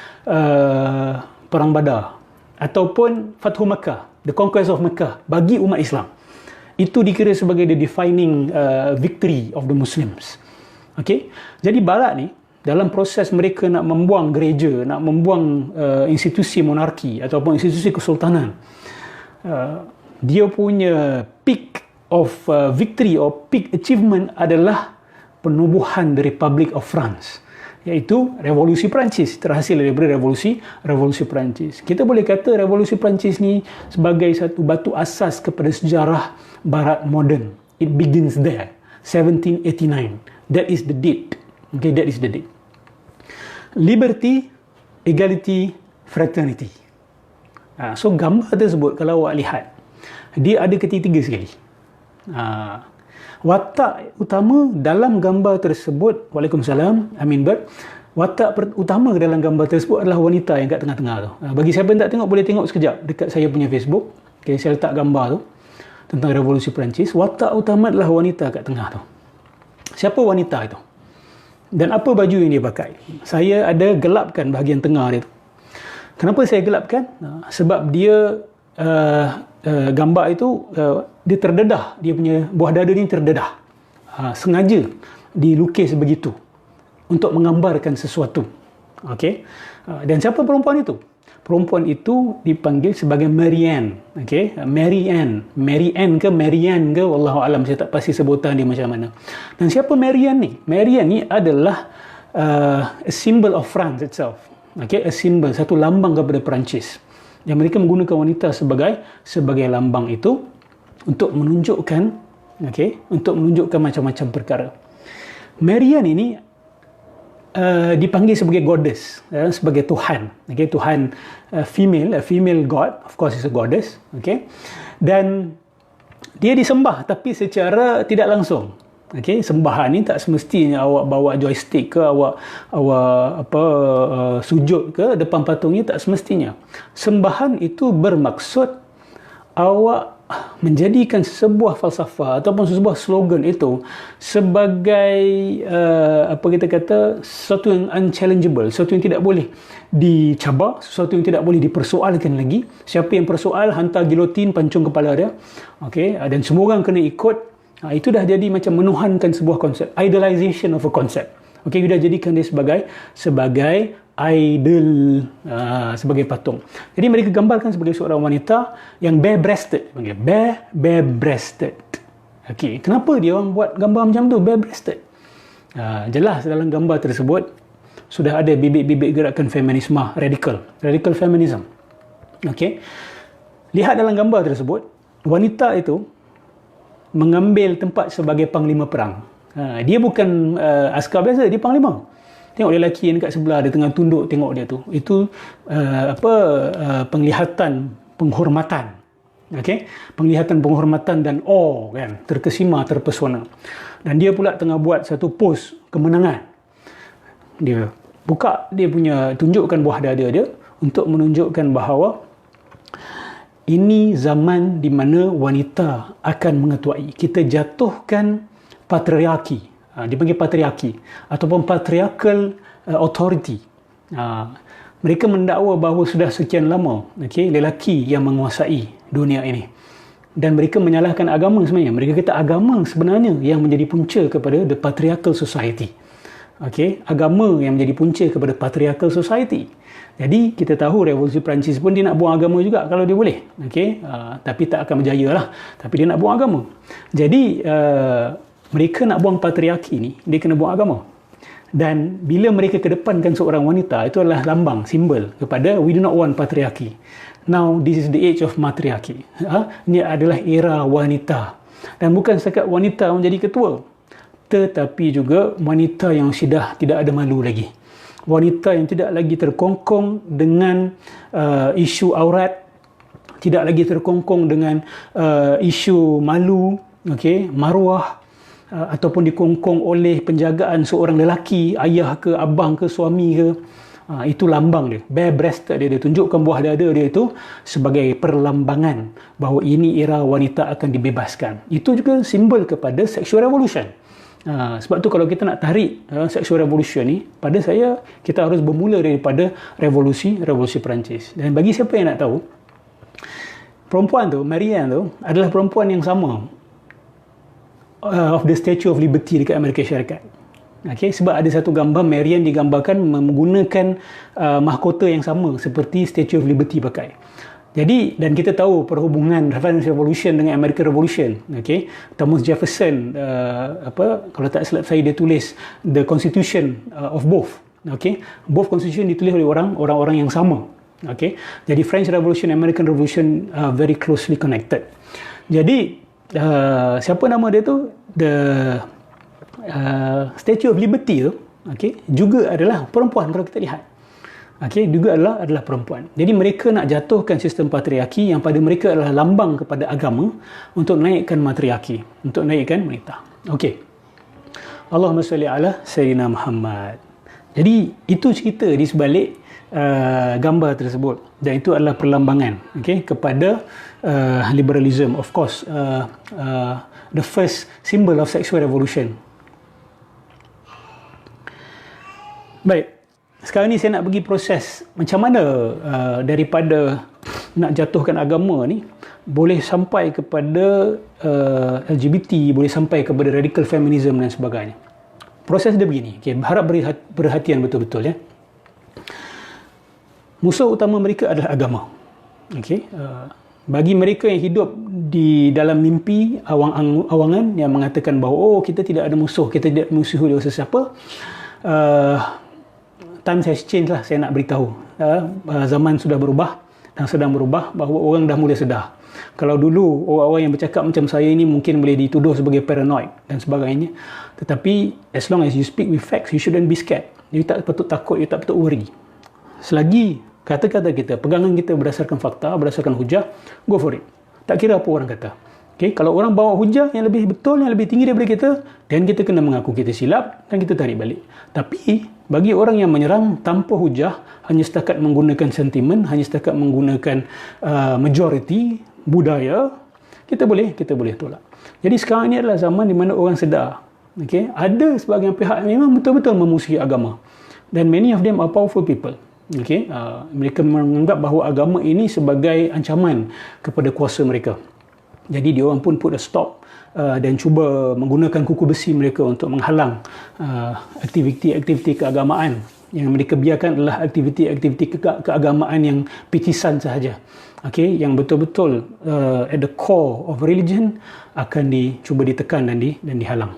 Perang Badar ataupun Fathu Makkah, the conquest of Makkah bagi umat Islam. Itu dikira sebagai the defining victory of the Muslims. Okay? Jadi Barat ni, dalam proses mereka nak membuang gereja, nak membuang institusi monarki ataupun institusi kesultanan, dia punya peak of victory or peak achievement adalah penubuhan the Republic of France, iaitu revolusi Perancis, terhasil daripada revolusi Perancis. Kita boleh kata revolusi Perancis ni sebagai satu batu asas kepada sejarah Barat moden. It begins there, 1789. That is the date. Okay, that is the date. Liberty, Equality, Fraternity. So gambar tersebut kalau awak lihat, dia ada ketiga sekali. Watak utama dalam gambar tersebut, Waalaikumsalam, Amin Ber, watak utama dalam gambar tersebut adalah wanita yang kat tengah-tengah tu. Bagi siapa yang tak tengok, boleh tengok sekejap dekat saya punya Facebook. Okay, saya letak gambar tu tentang revolusi Perancis. Watak utama adalah wanita kat tengah tu. Siapa wanita itu? Dan apa baju yang dia pakai? Saya ada gelapkan bahagian tengah dia tu. Kenapa saya gelapkan? Sebab dia gambar itu dia terdedah, dia punya buah dada ni terdedah. Sengaja dilukis begitu untuk menggambarkan sesuatu. Okey. Dan siapa perempuan itu? Perempuan itu dipanggil sebagai Marianne. Okey, Marianne ke Marianne ke, wallahu alam, saya tak pasti sebutan dia macam mana. Dan siapa Marianne ni? Marianne ni adalah a symbol of France itself. Okey, a symbol, satu lambang kepada Perancis. Yang mereka menggunakan wanita sebagai lambang itu untuk menunjukkan, okey, untuk menunjukkan macam-macam perkara. Marianne ini dipanggil sebagai goddess, sebagai Tuhan. Okay, Tuhan female, a female god, of course is a goddess. Okay, dan dia disembah tapi secara tidak langsung. Okay, sembahan ni tak semestinya awak bawa joystick ke, awak sujud ke depan patung ni, tak semestinya. Sembahan itu bermaksud awak menjadikan sebuah falsafah ataupun sebuah slogan itu sebagai apa kita kata, sesuatu yang unchallengeable, sesuatu yang tidak boleh dicabar, sesuatu yang tidak boleh dipersoalkan lagi. Siapa yang persoal, hantar gilotin, pancung kepala dia. Okey, dan semua orang kena ikut Itu dah jadi macam menuhankan sebuah konsep, idolization of a concept. Okey, kita jadikan dia sebagai idol, sebagai patung. Jadi mereka gambarkan sebagai seorang wanita yang bare-breasted, panggil bare-breasted. Okey, kenapa dia orang buat gambar macam tu, bare-breasted? Jelas dalam gambar tersebut sudah ada bibit-bibit gerakan feminisme radical feminism. Okey, lihat dalam gambar tersebut, wanita itu mengambil tempat sebagai panglima perang. Dia bukan askar biasa, dia panglima. Tengok lelaki yang dekat sebelah, dia tengah tunduk tengok dia tu. Itu penglihatan penghormatan. Okey, penglihatan penghormatan dan kan, terkesima, terpesona. Dan dia pula tengah buat satu pose kemenangan. Dia buka dia punya, tunjukkan buah dada dia untuk menunjukkan bahawa ini zaman di mana wanita akan mengetuai. Kita jatuhkan patriarki. Dipanggil patriarki ataupun patriarchal authority. Mereka mendakwa bahawa sudah sekian lama, lelaki yang menguasai dunia ini. Dan mereka menyalahkan agama sebenarnya. Mereka kata agama sebenarnya yang menjadi punca kepada the patriarchal society. Agama yang menjadi punca kepada patriarchal society. Jadi kita tahu revolusi Perancis pun dia nak buang agama juga kalau dia boleh. Tapi tak akan berjaya lah. Tapi dia nak buang agama. Jadi mereka nak buang patriarki ni, dia kena buang agama. Dan bila mereka kedepankan seorang wanita, itu adalah lambang, simbol kepada we do not want patriarki. Now this is the age of matriarki. Ini adalah era wanita. Dan bukan setakat wanita menjadi ketua, tetapi juga wanita yang sudah tidak ada malu lagi. Wanita yang tidak lagi terkongkong dengan isu aurat, tidak lagi terkongkong dengan isu malu, maruah, ataupun dikongkong oleh penjagaan seorang lelaki, ayah ke, abang ke, suami ke. Itu lambang dia, bare-breasted dia tunjukkan buah dada dia itu sebagai perlambangan bahawa ini era wanita akan dibebaskan. Itu juga simbol kepada sexual revolution. Sebab tu kalau kita nak tarik sexual revolution ni, pada saya kita harus bermula daripada revolusi Perancis. Dan bagi siapa yang nak tahu, perempuan tu, Marianne tu adalah perempuan yang sama of the Statue of Liberty dekat Amerika Syarikat. Sebab ada satu gambar Marianne digambarkan menggunakan mahkota yang sama seperti Statue of Liberty pakai. Jadi, dan kita tahu perhubungan French Revolution dengan American Revolution. Thomas Jefferson, kalau tak silap saya, dia tulis the Constitution of both. Both Constitution ditulis oleh orang-orang yang sama. Jadi French Revolution, American Revolution very closely connected. Jadi siapa nama dia tu, the Statue of Liberty tu, juga adalah perempuan kalau kita lihat. Juga adalah perempuan. Jadi mereka nak jatuhkan sistem patriarki yang pada mereka adalah lambang kepada agama untuk naikkan matriarki, untuk naikkan wanita. Allahumma salli ala Sayyidina Muhammad. Jadi itu cerita di sebalik gambar tersebut, dan itu adalah perlambangan kepada liberalism. Of course, the first symbol of sexual revolution. Baik, sekarang ni saya nak bagi proses macam mana daripada nak jatuhkan agama ni boleh sampai kepada LGBT, boleh sampai kepada radical feminism dan sebagainya. Proses dia begini. Harap perhatian betul-betul ya. Musuh utama mereka adalah agama. Bagi mereka yang hidup di dalam mimpi awang-awangan yang mengatakan bahawa kita tidak ada musuh, kita tidak musuhi oleh sesiapa, times has changed lah, saya nak beritahu. Zaman sudah berubah dan sedang berubah, bahawa orang dah mula sedar. Kalau dulu orang-orang yang bercakap macam saya ini mungkin boleh dituduh sebagai paranoid dan sebagainya, tetapi as long as you speak with facts, you shouldn't be scared. You tak patut takut, you tak patut worry. Selagi kata-kata kita, pegangan kita berdasarkan fakta, berdasarkan hujah, go for it. Tak kira apa orang kata. Kalau orang bawa hujah yang lebih betul, yang lebih tinggi daripada kita, dan kita kena mengaku kita silap dan kita tarik balik. Tapi bagi orang yang menyerang tanpa hujah, hanya setakat menggunakan sentimen, hanya setakat menggunakan majority budaya, kita boleh tolak. Jadi sekarang ini adalah zaman di mana orang sedar. Ada sebahagian pihak memang betul-betul memusuhi agama, dan many of them are powerful people. Mereka menganggap bahawa agama ini sebagai ancaman kepada kuasa mereka. Jadi dia orang pun put a stop dan cuba menggunakan kuku besi mereka untuk menghalang aktiviti-aktiviti keagamaan. Yang mereka biarkan adalah aktiviti-aktiviti keagamaan yang picisan sahaja. Okay, yang betul-betul at the core of religion akan dicuba ditekan dan dihalang.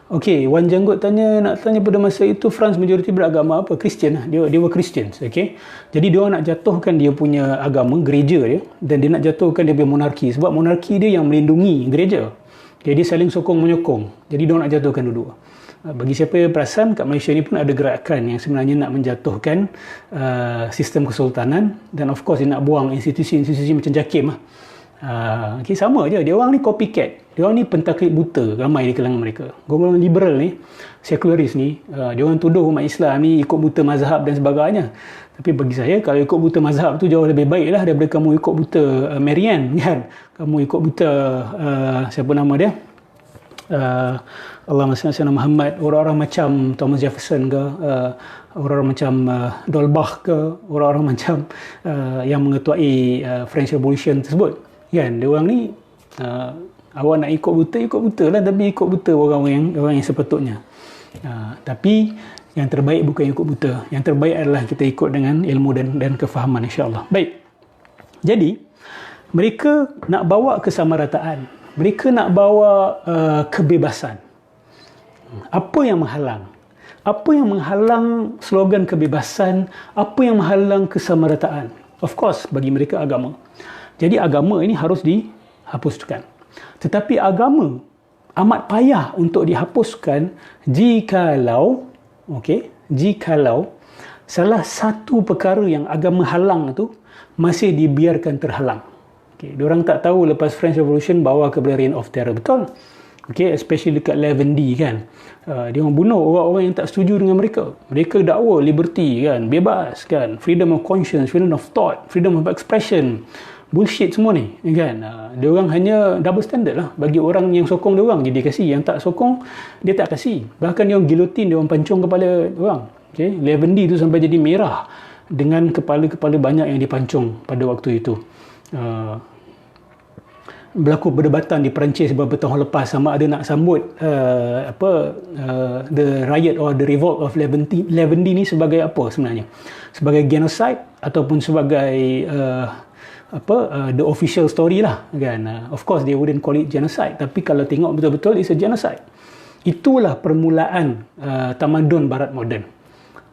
Okey, Wan Janggut nak tanya pada masa itu France majoriti beragama apa? Kristian lah. Dia were Christians, okey. Jadi dia nak jatuhkan dia punya agama, gereja dia, dan dia nak jatuhkan dia punya monarki sebab monarki dia yang melindungi gereja. Jadi saling sokong menyokong. Jadi dia nak jatuhkan dua-dua. Bagi siapa yang perasan, kat Malaysia ni pun ada gerakan yang sebenarnya nak menjatuhkan sistem kesultanan, dan of course dia nak buang institusi-institusi macam JAKIM lah. Okay, sama je. Dia orang ni copycat. Dia orang ni pentaklid buta ramai di kalangan mereka. Golongan liberal ni, sekularis ni, dia orang tuduh umat Islam ni ikut buta mazhab dan sebagainya. Tapi bagi saya, kalau ikut buta mazhab tu jauh lebih baik lah daripada kamu ikut buta Marian, kan? Kamu ikut buta siapa nama dia? Allahumma salli ala Muhammad. Orang-orang macam Thomas Jefferson ke, orang-orang macam Dolbach ke, orang-orang macam yang mengetuai French Revolution tersebut. Kan, dia orang ni awak nak ikut buta lah, tapi ikut buta orang yang sepatutnya. Tapi yang terbaik bukan ikut buta. Yang terbaik adalah kita ikut dengan ilmu dan kefahaman, insya-Allah. Baik. Jadi mereka nak bawa kesamarataan. Mereka nak bawa kebebasan. Apa yang menghalang? Apa yang menghalang slogan kebebasan? Apa yang menghalang kesamarataan? Of course, bagi mereka agama. Jadi agama ini harus dihapuskan. Tetapi agama amat payah untuk dihapuskan jikalau salah satu perkara yang agama halang itu masih dibiarkan terhalang. Diorang tak tahu lepas French Revolution bawa kepada reign of terror, betul? Especially dekat 11D kan. Dia orang bunuh orang-orang yang tak setuju dengan mereka. Mereka dakwa liberty kan, bebas kan, freedom of conscience, freedom of thought, freedom of expression. Bullshit semua ni kan. Dia orang hanya double standard lah. Bagi orang yang sokong dia orang dia kasih, yang tak sokong dia tak kasih. Bahkan dia orang gilotin, dia orang pancung kepala dia orang. 11D tu sampai jadi merah dengan kepala-kepala banyak yang dipancung pada waktu itu. Berlaku perdebatan di Perancis beberapa tahun lepas sama ada nak sambut the riot or the revolt of 11D ni sebagai apa sebenarnya, sebagai genocide ataupun sebagai the official story lah kan. Of course they wouldn't call it genocide, tapi kalau tengok betul-betul it's a genocide. Itulah permulaan tamadun barat moden.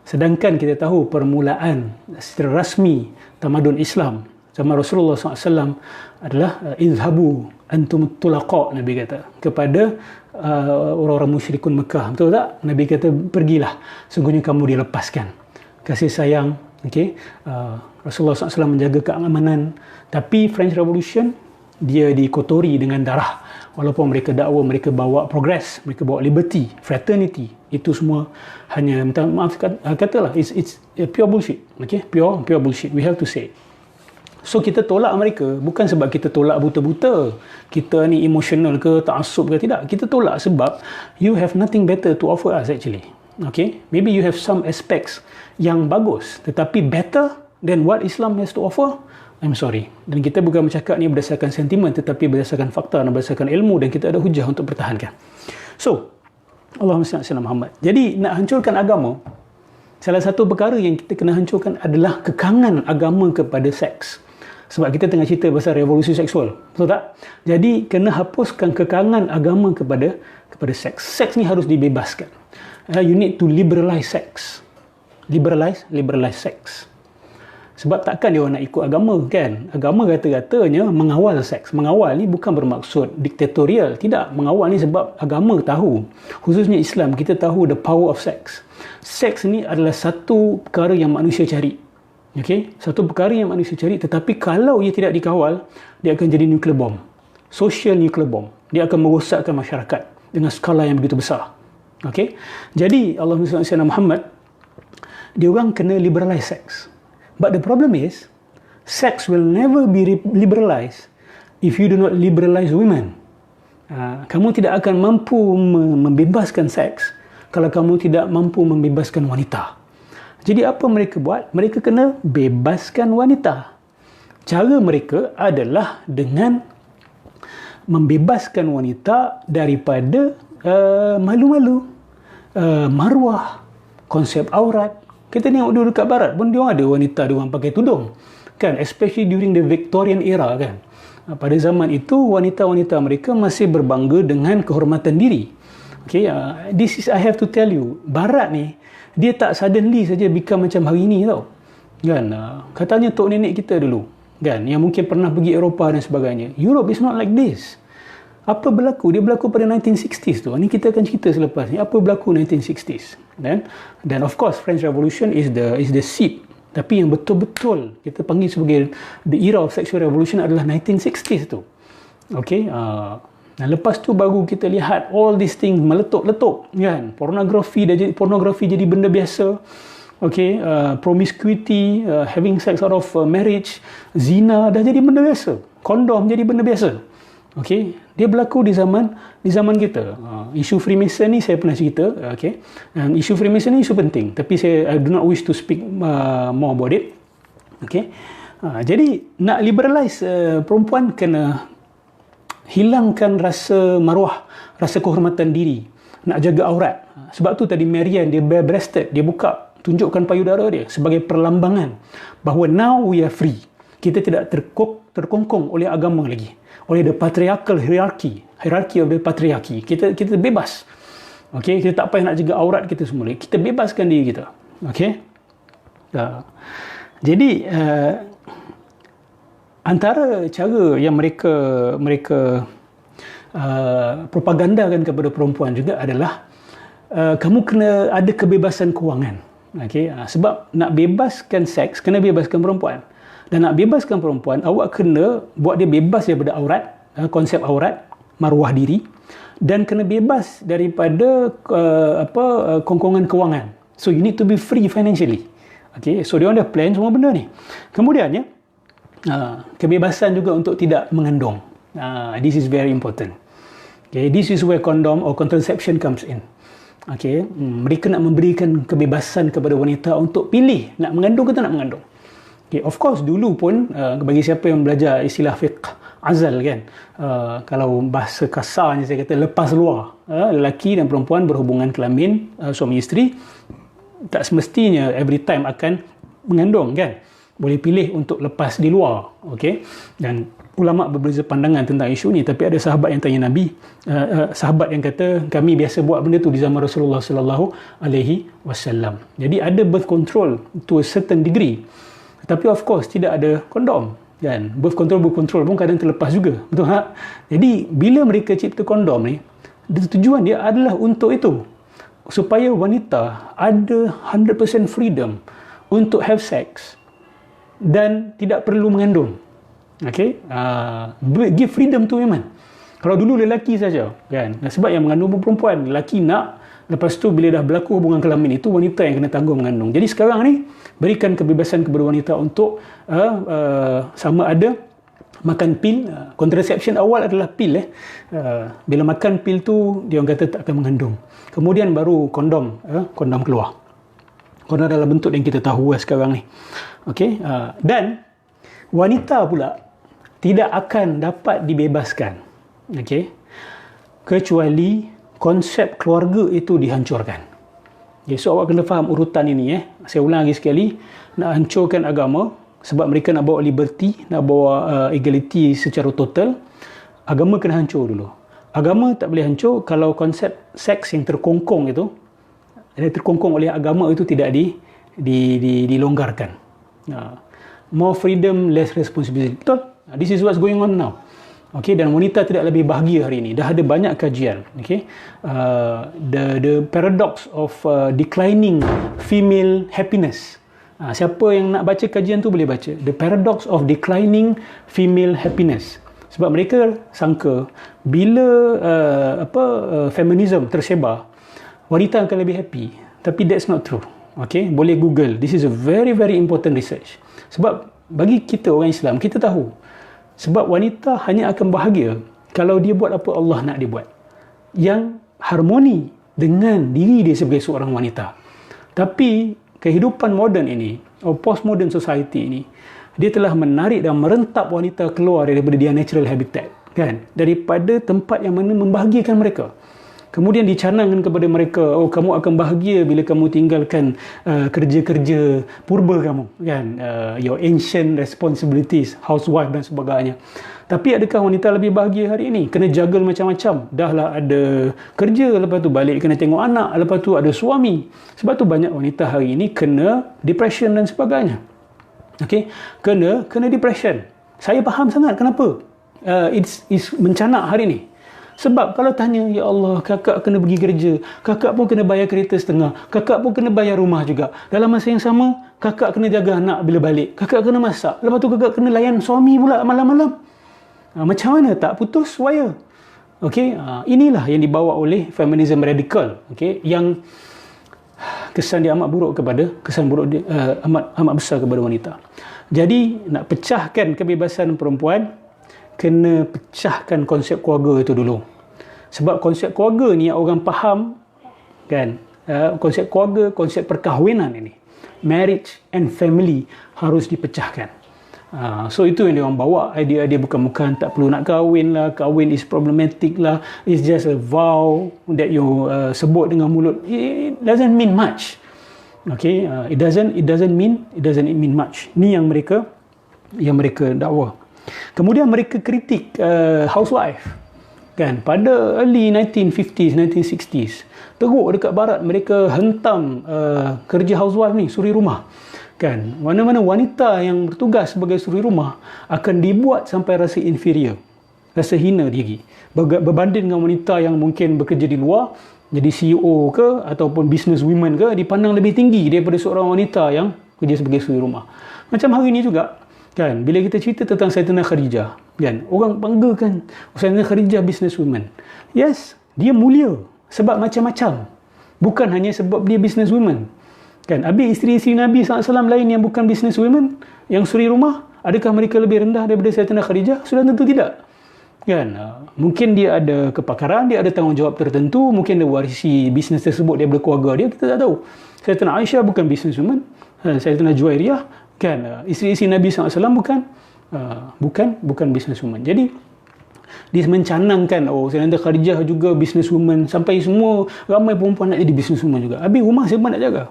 Sedangkan kita tahu permulaan secara rasmi tamadun Islam zaman Rasulullah SAW adalah izhabu antum tulaqa, Nabi kata kepada orang-orang musyrikun Mekah, betul tak? Nabi kata pergilah, sungguhnya kamu dilepaskan. Kasih sayang. Rasulullah SAW menjaga keamanan, tapi French Revolution dia dikotori dengan darah. Walaupun mereka dakwa mereka bawa progress, mereka bawa liberty, fraternity, itu semua hanya maaf katalah it's pure bullshit. Pure bullshit, we have to say. So kita tolak mereka bukan sebab kita tolak buta-buta, kita ni emotional ke, ta'assub ke, tidak. Kita tolak sebab you have nothing better to offer us actually. Maybe you have some aspects yang bagus, tetapi better than what Islam has to offer, I'm sorry. Dan kita bukan bercakap ni berdasarkan sentimen, tetapi berdasarkan fakta dan berdasarkan ilmu, dan kita ada hujah untuk pertahankan. So, Allahumma salli ala Muhammad. Jadi nak hancurkan agama, salah satu perkara yang kita kena hancurkan adalah kekangan agama kepada seks. Sebab kita tengah cerita pasal revolusi seksual, betul tak? Jadi kena hapuskan kekangan agama kepada seks. Seks ni harus dibebaskan. You need to liberalize sex. Liberalize sex. Sebab takkan dia orang nak ikut agama kan? Agama kata-katanya mengawal seks. Mengawal ni bukan bermaksud diktatorial. Tidak. Mengawal ni sebab agama tahu. Khususnya Islam, kita tahu the power of sex. Seks ni adalah satu perkara yang manusia cari. Satu perkara yang manusia cari, tetapi kalau ia tidak dikawal, dia akan jadi nuclear bomb. Social nuclear bomb. Dia akan merosakkan masyarakat dengan skala yang begitu besar. Jadi Allahumma salli ala Muhammad, dia orang kena liberalize sex. But the problem is, sex will never be liberalized if you do not liberalize women. Kamu tidak akan mampu membebaskan seks kalau kamu tidak mampu membebaskan wanita. Jadi apa mereka buat? Mereka kena bebaskan wanita. cara mereka adalah dengan membebaskan wanita daripada malu-malu, maruah, konsep aurat. Kita tengok dulu dekat barat pun dia ada wanita, dia orang pakai tudung kan, especially during the Victorian era kan. Pada zaman itu wanita-wanita mereka masih berbangga dengan kehormatan diri. Okay, this is I have to tell you, barat ni dia tak suddenly saja become macam hari ni tau kan. Katanya tok nenek kita dulu kan, yang mungkin pernah pergi Eropah dan sebagainya, Europe is not like this. Apa berlaku? Dia berlaku pada 1960s tu. Ini kita akan cerita selepas ni apa berlaku 1960s. Dan of course French Revolution is the seed. Tapi yang betul-betul kita panggil sebagai the era of sexual revolution adalah 1960s tu. Okay, dan lepas tu baru kita lihat all these things meletup-letup kan. Pornografi jadi benda biasa. Okay, promiscuity, having sex out of marriage, zina dah jadi benda biasa. Kondom jadi benda biasa. Okay, dia berlaku di zaman kita. Isu Freemason ni saya pernah cerita. Okay, isu Freemason ni isu penting. Tapi I do not wish to speak more about it. Okay, jadi nak liberalize perempuan kena hilangkan rasa maruah, rasa kehormatan diri, nak jaga aurat. Sebab tu tadi Marianne dia bare-breasted, dia buka, tunjukkan payudara dia sebagai perlambangan bahawa now we are free. Kita tidak terkongkong oleh agama lagi, oleh the patriarchal hierarchy of the patriarchy. Kita bebas. Okay, kita tak payah nak jaga aurat kita semula. Kita bebaskan diri kita. Okay. Jadi antara cara yang mereka propagandakan kepada perempuan juga adalah kamu kena ada kebebasan kewangan. Okay, sebab nak bebaskan seks kena bebaskan perempuan. Dan nak bebaskan perempuan, awak kena buat dia bebas daripada aurat, konsep aurat, maruah diri, dan kena bebas daripada kongkongan kewangan. So you need to be free financially. Okay, so dia orang dah plan semua benda ni. Kemudiannya kebebasan juga untuk tidak mengandung. This is very important. Okay, this is where condom or contraception comes in. Okay, mereka nak memberikan kebebasan kepada wanita untuk pilih nak mengandung ke tak nak mengandung. Okay, of course dulu pun bagi siapa yang belajar istilah fiqh azal kan, kalau bahasa kasarnya saya kata lepas luar, lelaki dan perempuan berhubungan kelamin, suami isteri tak semestinya every time akan mengandung kan, boleh pilih untuk lepas di luar. Okay, dan ulama berbeza pandangan tentang isu ni, tapi ada sahabat yang tanya Nabi, sahabat yang kata kami biasa buat benda tu di zaman Rasulullah sallallahu alaihi wasallam. Jadi ada birth control to a certain degree, tapi of course tidak ada kondom kan. Birth control pun kadang terlepas juga, betul tak? Jadi bila mereka cipta kondom ni, tujuan dia adalah untuk itu, supaya wanita ada 100% freedom untuk have sex dan tidak perlu mengandung. Okay, give freedom to women. Kalau dulu lelaki saja kan, sebab yang mengandung pun perempuan, lelaki nak, lepas tu bila dah berlaku hubungan kelamin itu wanita yang kena tanggung mengandung. Jadi sekarang ni berikan kebebasan kepada wanita untuk sama ada makan pil. Contraception awal adalah pil. Bila makan pil tu dia orang kata tak akan mengandung. Kemudian baru kondom keluar. Kondom dalam bentuk yang kita tahu sekarang ni. Okay, dan wanita pula tidak akan dapat dibebaskan, okay, kecuali konsep keluarga itu dihancurkan. Okay, so awak kena faham urutan ini. Saya ulang lagi sekali, nak hancurkan agama sebab mereka nak bawa liberty, nak bawa equality secara total. Agama kena hancur dulu. Agama tak boleh hancur kalau konsep seks yang terkongkong itu, yang terkongkong oleh agama itu tidak dilonggarkan. More freedom, less responsibility. Betul? This is what's going on now. Okay, dan wanita tidak lebih bahagia hari ini. Dah ada banyak kajian. Okay, the paradox of declining female happiness. Siapa yang nak baca kajian tu boleh baca. The paradox of declining female happiness. Sebab mereka sangka bila feminism tersebar, wanita akan lebih happy. Tapi that's not true. Okay, boleh Google. This is a very very important research. Sebab bagi kita orang Islam, kita tahu sebab wanita hanya akan bahagia kalau dia buat apa Allah nak dia buat, yang harmoni dengan diri dia sebagai seorang wanita. Tapi kehidupan moden ini, atau postmodern society ini, dia telah menarik dan merentap wanita keluar daripada dia natural habitat, kan, daripada tempat yang mana membahagiakan mereka. Kemudian dicanangkan kepada mereka, oh, kamu akan bahagia bila kamu tinggalkan kerja-kerja purba kamu, kan, your ancient responsibilities, housewife dan sebagainya. Tapi adakah wanita lebih bahagia hari ini? Kena juggle macam-macam. Dahlah ada kerja, lepas tu balik kena tengok anak, lepas tu ada suami. Sebab tu banyak wanita hari ini kena depression dan sebagainya. Okay? Kena depression. Saya faham sangat kenapa. It's mencanak hari ni. Sebab kalau tanya, ya Allah, kakak kena pergi kerja, kakak pun kena bayar kereta setengah, kakak pun kena bayar rumah juga. Dalam masa yang sama, kakak kena jaga anak bila balik, kakak kena masak, lepas tu kakak kena layan suami pula malam-malam. Macam mana tak putus wire? Okay? Inilah yang dibawa oleh feminism radikal, okay? Yang kesan dia amat buruk kepada, kesan buruk dia amat besar kepada wanita. Jadi nak pecahkan kebebasan perempuan, kena pecahkan konsep keluarga itu dulu. Sebab konsep keluarga ni yang orang faham, kan, konsep keluarga, konsep perkahwinan ini, marriage and family, harus dipecahkan. So itu yang dia orang bawa, idea dia bukan tak perlu nak kahwin lah, kahwin is problematic lah, it's just a vow that you sebut dengan mulut. It doesn't mean much. Okay, it doesn't mean much. Ni yang mereka dakwa. Kemudian mereka kritik housewife, kan, pada early 1950s, 1960s. Teruk dekat barat mereka hentam kerja housewife ni, suri rumah, kan. Mana-mana wanita yang bertugas sebagai suri rumah akan dibuat sampai rasa inferior, rasa hina diri, berbanding dengan wanita yang mungkin bekerja di luar, jadi CEO ke ataupun business women ke, dipandang lebih tinggi daripada seorang wanita yang kerja sebagai suri rumah. Macam hari ni juga, kan, bila kita cerita tentang Sayyidatina Khadijah, kan, orang banggakan Sayyidatina Khadijah business woman. Yes, dia mulia sebab macam-macam, bukan hanya sebab dia business woman, kan. Habis isteri-isteri Nabi SAW lain yang bukan business women, yang suri rumah, adakah mereka lebih rendah daripada Sayyidatina Khadijah? Sudah tentu tidak, kan. Mungkin dia ada kepakaran, dia ada tanggungjawab tertentu, mungkin dia warisi bisnes tersebut daripada keluarga dia, kita tak tahu. Sayyidatina Aisyah bukan business woman, Sayyidatina Juwairiyah, kan, isteri-isteri Nabi SAW bukan businesswoman. Jadi dia mencanangkan, oh, Sayyidatina Khadijah juga businesswoman, sampai semua ramai perempuan nak jadi businesswoman juga. Habis rumah siapa nak jaga?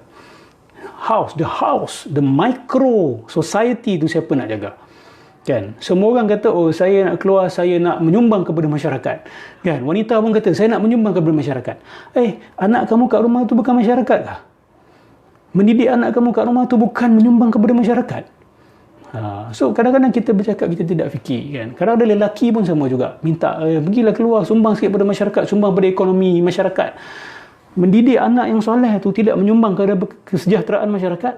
The micro society tu siapa nak jaga? Kan, semua orang kata, oh, saya nak keluar, saya nak menyumbang kepada masyarakat, kan. Wanita pun kata, saya nak menyumbang kepada masyarakat. Anak kamu kat rumah tu bukan masyarakat kah? Mendidik anak kamu kat rumah tu bukan menyumbang kepada masyarakat? So kadang-kadang kita bercakap, kita tidak fikir, kan. Kadang ada lelaki pun sama juga, minta pergilah keluar, sumbang sikit pada masyarakat, sumbang pada ekonomi masyarakat. Mendidik anak yang soleh tu tidak menyumbang kepada kesejahteraan masyarakat.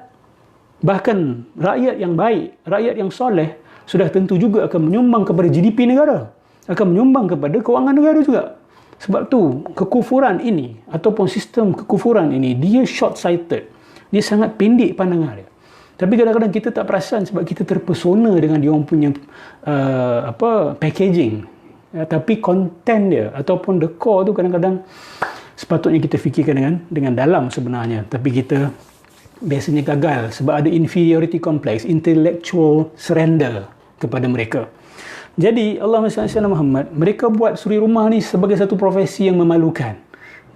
Bahkan rakyat yang baik, rakyat yang soleh, sudah tentu juga akan menyumbang kepada GDP negara, akan menyumbang kepada kewangan negara juga. Sebab tu kekufuran ini ataupun sistem kekufuran ini, dia short-sighted. Dia sangat pendek pandangan dia. Tapi kadang-kadang kita tak perasan sebab kita terpesona dengan dia orang punya packaging. Tapi content dia ataupun the core tu kadang-kadang sepatutnya kita fikirkan dengan dalam sebenarnya. Tapi kita biasanya gagal sebab ada inferiority complex, intellectual surrender kepada mereka. Jadi Allahumma salli ala Muhammad, mereka buat suri rumah ni sebagai satu profesi yang memalukan.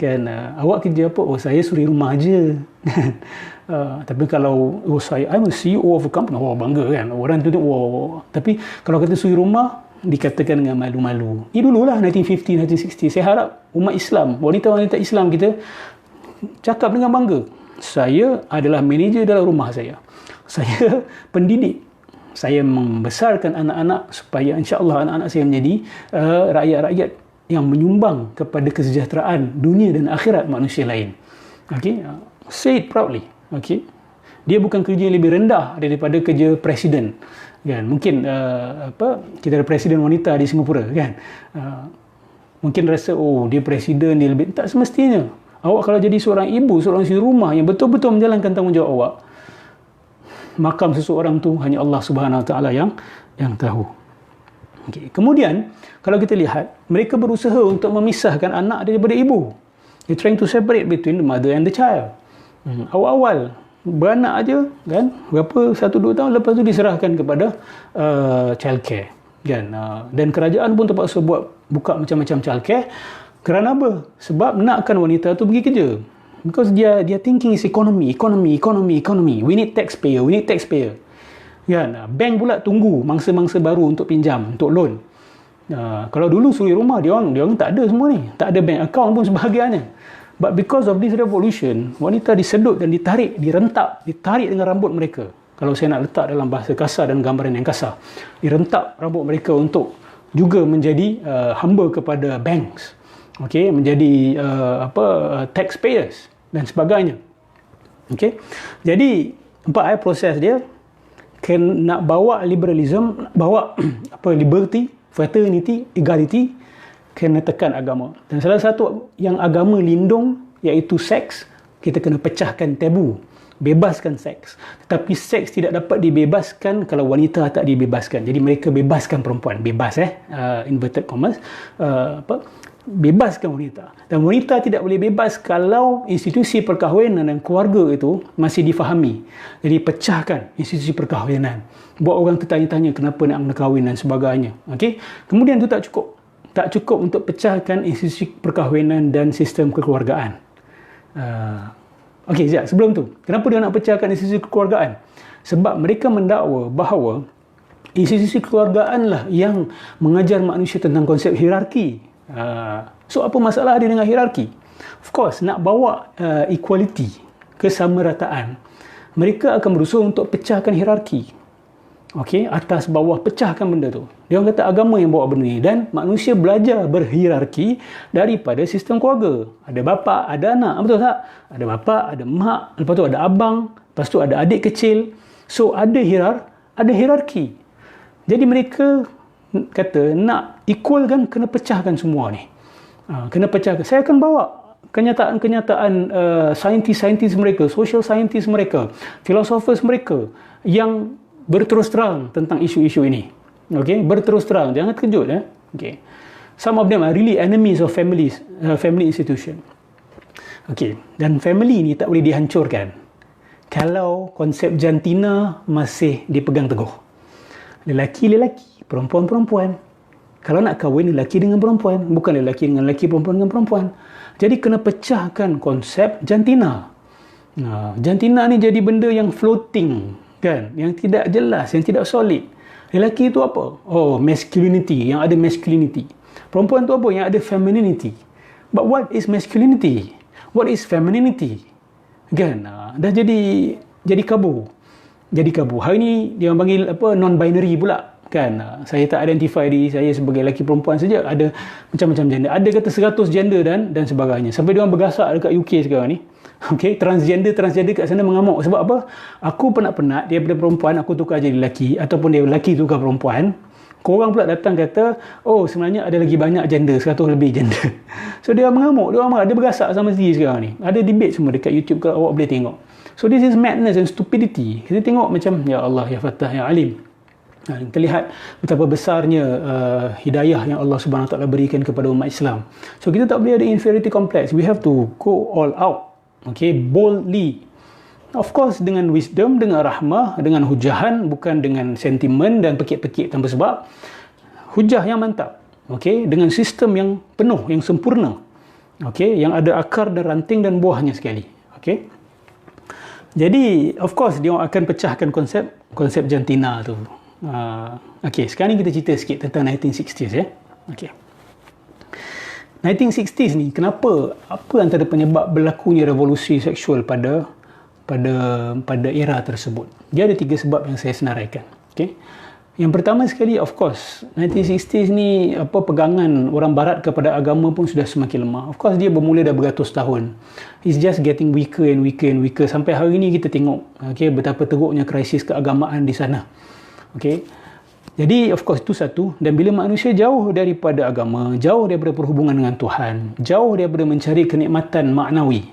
Kan, awak kerja apa? Oh, saya suri rumah aje. Tapi kalau I'm a CEO of a company, oh, bangga, kan. Orang tu tapi kalau kata suri rumah, dikatakan dengan malu-malu. Ini dululah 1950, 1960. Saya harap umat Islam, wanita-wanita Islam kita cakap dengan bangga, saya adalah manager dalam rumah saya. Saya pendidik. Saya membesarkan anak-anak supaya insya-Allah anak-anak saya menjadi rakyat-rakyat yang menyumbang kepada kesejahteraan dunia dan akhirat manusia lain. Okay? Say it proudly. Okay? Dia bukan kerja yang lebih rendah daripada kerja presiden. Kan? Mungkin kita ada presiden wanita di Singapura, kan? Mungkin rasa, oh, dia presiden, dia lebih. Tak semestinya. Awak kalau jadi seorang ibu, seorang isteri rumah yang betul-betul menjalankan tanggungjawab awak, makam seseorang tu hanya Allah Subhanahu Wa Taala yang tahu. Okay. Kemudian kalau kita lihat, mereka berusaha untuk memisahkan anak daripada ibu. They're trying to separate between the mother and the child. Awal-awal beranak aja kan, berapa 1-2 tahun lepas tu diserahkan kepada childcare kan. Dan kerajaan pun terpaksa buka macam-macam childcare. Kerana apa? Sebab nakkan wanita tu pergi kerja. Because dia thinking is economy. We need taxpayer. Kan? Bank pula tunggu mangsa-mangsa baru untuk pinjam, untuk loan. Kalau dulu suri rumah, dia orang tak ada semua ni. Tak ada bank account pun sebahagiannya. But because of this revolution, wanita disedut dan ditarik dengan rambut mereka. Kalau saya nak letak dalam bahasa kasar dan gambaran yang kasar, direntak rambut mereka untuk juga menjadi hamba kepada banks. Okey, menjadi taxpayers dan sebagainya. Okey. Jadi proses dia nak bawa liberalism, bawa liberty, fraternity, equality, kena tekan agama. Dan salah satu yang agama lindung iaitu seks, kita kena pecahkan tabu, bebaskan seks. Tetapi seks tidak dapat dibebaskan kalau wanita tak dibebaskan. Jadi mereka bebaskan perempuan, inverted commas, bebaskan wanita. Dan wanita tidak boleh bebas kalau institusi perkahwinan dan keluarga itu masih difahami. Jadi pecahkan institusi perkahwinan. Buat orang tertanya-tanya kenapa nak kahwin dan sebagainya. Okey. Kemudian itu tak cukup. Tak cukup untuk pecahkan institusi perkahwinan dan sistem kekeluargaan. Okey, sebelum tu, kenapa dia nak pecahkan institusi kekeluargaan? Sebab mereka mendakwa bahawa institusi kekeluargaan lah yang mengajar manusia tentang konsep hierarki. So apa masalah dia dengan hierarki? Of course, nak bawa equality, kesamarataan, mereka akan berusaha untuk pecahkan hierarki. Okey, atas bawah, pecahkan benda tu. Dia orang kata agama yang bawa benda ni, dan manusia belajar berhierarki daripada sistem keluarga. Ada bapa, ada anak, betul tak? Ada bapa, ada mak, lepas tu ada abang, lepas tu ada adik kecil. So ada hierarki. Jadi mereka kata nak equal kan, kena pecahkan semua ni. Kena pecahkan. Saya akan bawa kenyataan-kenyataan saintis-saintis mereka, social scientist mereka, philosophers mereka yang berterus terang tentang isu-isu ini. Okay? Berterus terang, jangan terkejut. Okay. Some of them are really enemies of family institution. Okay. Dan family ni tak boleh dihancurkan kalau konsep jantina masih dipegang teguh. Lelaki-lelaki, perempuan-perempuan. Kalau nak kahwin, lelaki dengan perempuan, bukan lelaki dengan lelaki, perempuan dengan perempuan. Jadi kena pecahkan konsep jantina. Jantina ni jadi benda yang floating, kan? Yang tidak jelas, yang tidak solid. Lelaki itu apa? Oh, masculinity, yang ada masculinity. Perempuan itu apa? Yang ada femininity. But what is masculinity? What is femininity? Kan? Dah jadi kabur. Hari ni dia orang panggil non-binary pula. Kan? Saya tak identify diri saya sebagai lelaki perempuan saja. Ada macam-macam gender. Ada kata 100 gender dan sebagainya. Sampai dia orang bergasak dekat UK sekarang ni. Okay, transgender kat sana mengamuk. Sebab apa? Aku penat-penat daripada perempuan, aku tukar jadi lelaki. Ataupun dia lelaki tukar perempuan. Korang pula datang kata, oh sebenarnya ada lagi banyak gender, 100 lebih gender. So dia mengamuk, dia bergasak sama sendiri sekarang ni. Ada debate semua dekat YouTube, kalau awak boleh tengok. So this is madness and stupidity. Kita tengok macam, ya Allah, ya Fattah, ya Alim. Kita lihat betapa besarnya hidayah yang Allah Subhanahu Wa Taala berikan kepada umat Islam. So kita tak boleh ada inferiority complex. We have to go all out. Okay, boldly. Of course, dengan wisdom, dengan rahmah, dengan hujahan, bukan dengan sentimen dan pekik-pekik tanpa sebab. Hujah yang mantap. Okay, dengan sistem yang penuh, yang sempurna. Okay, yang ada akar dan ranting dan buahnya sekali. Okay. Jadi, of course, dia akan pecahkan konsep jantina tu. Okay, sekarang ni kita cerita sikit tentang 1960s ya. Okay. 1960s ni, apa antara penyebab berlakunya revolusi seksual pada era tersebut? Dia ada 3 sebab yang saya senaraikan. Okay? Yang pertama sekali, of course, 1960s ni pegangan orang barat kepada agama pun sudah semakin lemah. Of course, dia bermula dah beratus tahun. It's just getting weaker and weaker and weaker. Sampai hari ni kita tengok betapa teruknya krisis keagamaan di sana. Okay? Jadi, of course, itu satu. Dan bila manusia jauh daripada agama, jauh daripada perhubungan dengan Tuhan, jauh daripada mencari kenikmatan maknawi,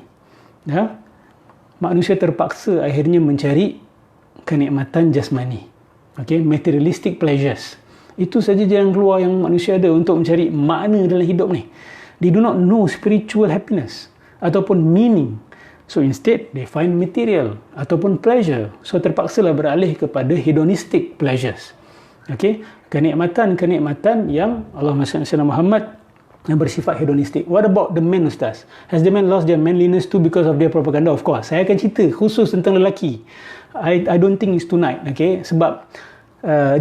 manusia terpaksa akhirnya mencari kenikmatan jasmani. Okay? Materialistic pleasures. Itu saja jalan keluar yang manusia ada untuk mencari makna dalam hidup ni. They do not know spiritual happiness ataupun meaning. So instead, they find material ataupun pleasure. So terpaksalah beralih kepada hedonistic pleasures. Okay, kenikmatan-kenikmatan yang Allah Muhammad yang bersifat hedonistik. What about the men, Ustaz? Has the men lost their manliness too because of their propaganda? Of course. Saya akan cerita khusus tentang lelaki. I don't think it's tonight. Okay, sebab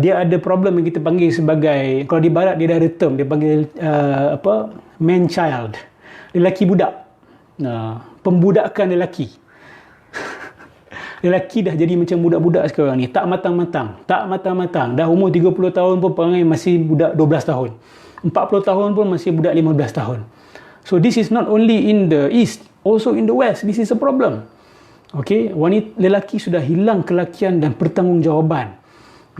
dia ada problem yang kita panggil sebagai, kalau di barat dia dah ada term, dia panggil man child, lelaki budak. Pembudakan lelaki. Lelaki dah jadi macam budak-budak sekarang ni, tak matang-matang. Dah umur 30 tahun pun perangai masih budak 12 tahun. 40 tahun pun masih budak 15 tahun. So this is not only in the east, also in the west. This is a problem. Okay, lelaki sudah hilang kelakian dan pertanggungjawaban.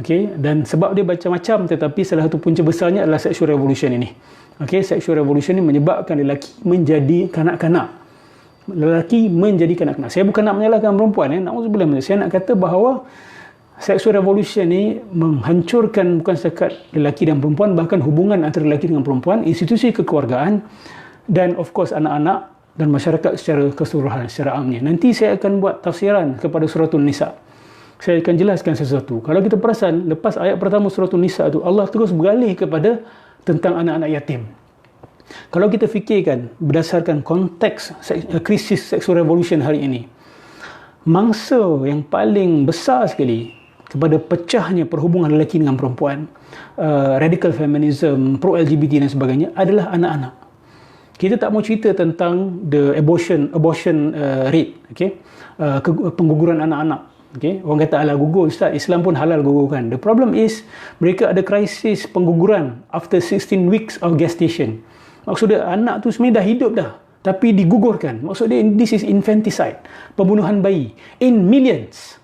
Okay, dan sebab dia macam-macam, tetapi salah satu punca besarnya adalah sexual revolution ini. Okay, sexual revolution ini menyebabkan lelaki menjadi kanak-kanak. Saya bukan nak menyalahkan perempuan, na'udzubillah. Saya nak kata bahawa sexual revolution ni menghancurkan bukan setakat lelaki dan perempuan, bahkan hubungan antara lelaki dengan perempuan, institusi kekeluargaan, dan of course anak-anak dan masyarakat secara keseluruhan, secara amnya. Nanti saya akan buat tafsiran kepada Suratul Nisa. Saya akan jelaskan sesuatu. Kalau kita perasan, lepas ayat pertama Suratul Nisa tu, Allah terus beralih kepada tentang anak-anak yatim. Kalau kita fikirkan berdasarkan konteks krisis sexual revolution hari ini, mangsa yang paling besar sekali kepada pecahnya perhubungan lelaki dengan perempuan, radical feminism, pro-LGBT dan sebagainya adalah anak-anak. Kita tak mau cerita tentang the abortion rate, okay? Pengguguran anak-anak. Okay? Orang kata halal gugur, Ustaz, Islam pun halal gugurkan. The problem is, mereka ada krisis pengguguran after 16 weeks of gestation. Maksudnya anak tu sebenarnya dah hidup dah, tapi digugurkan. Maksudnya this is infanticide, pembunuhan bayi in millions.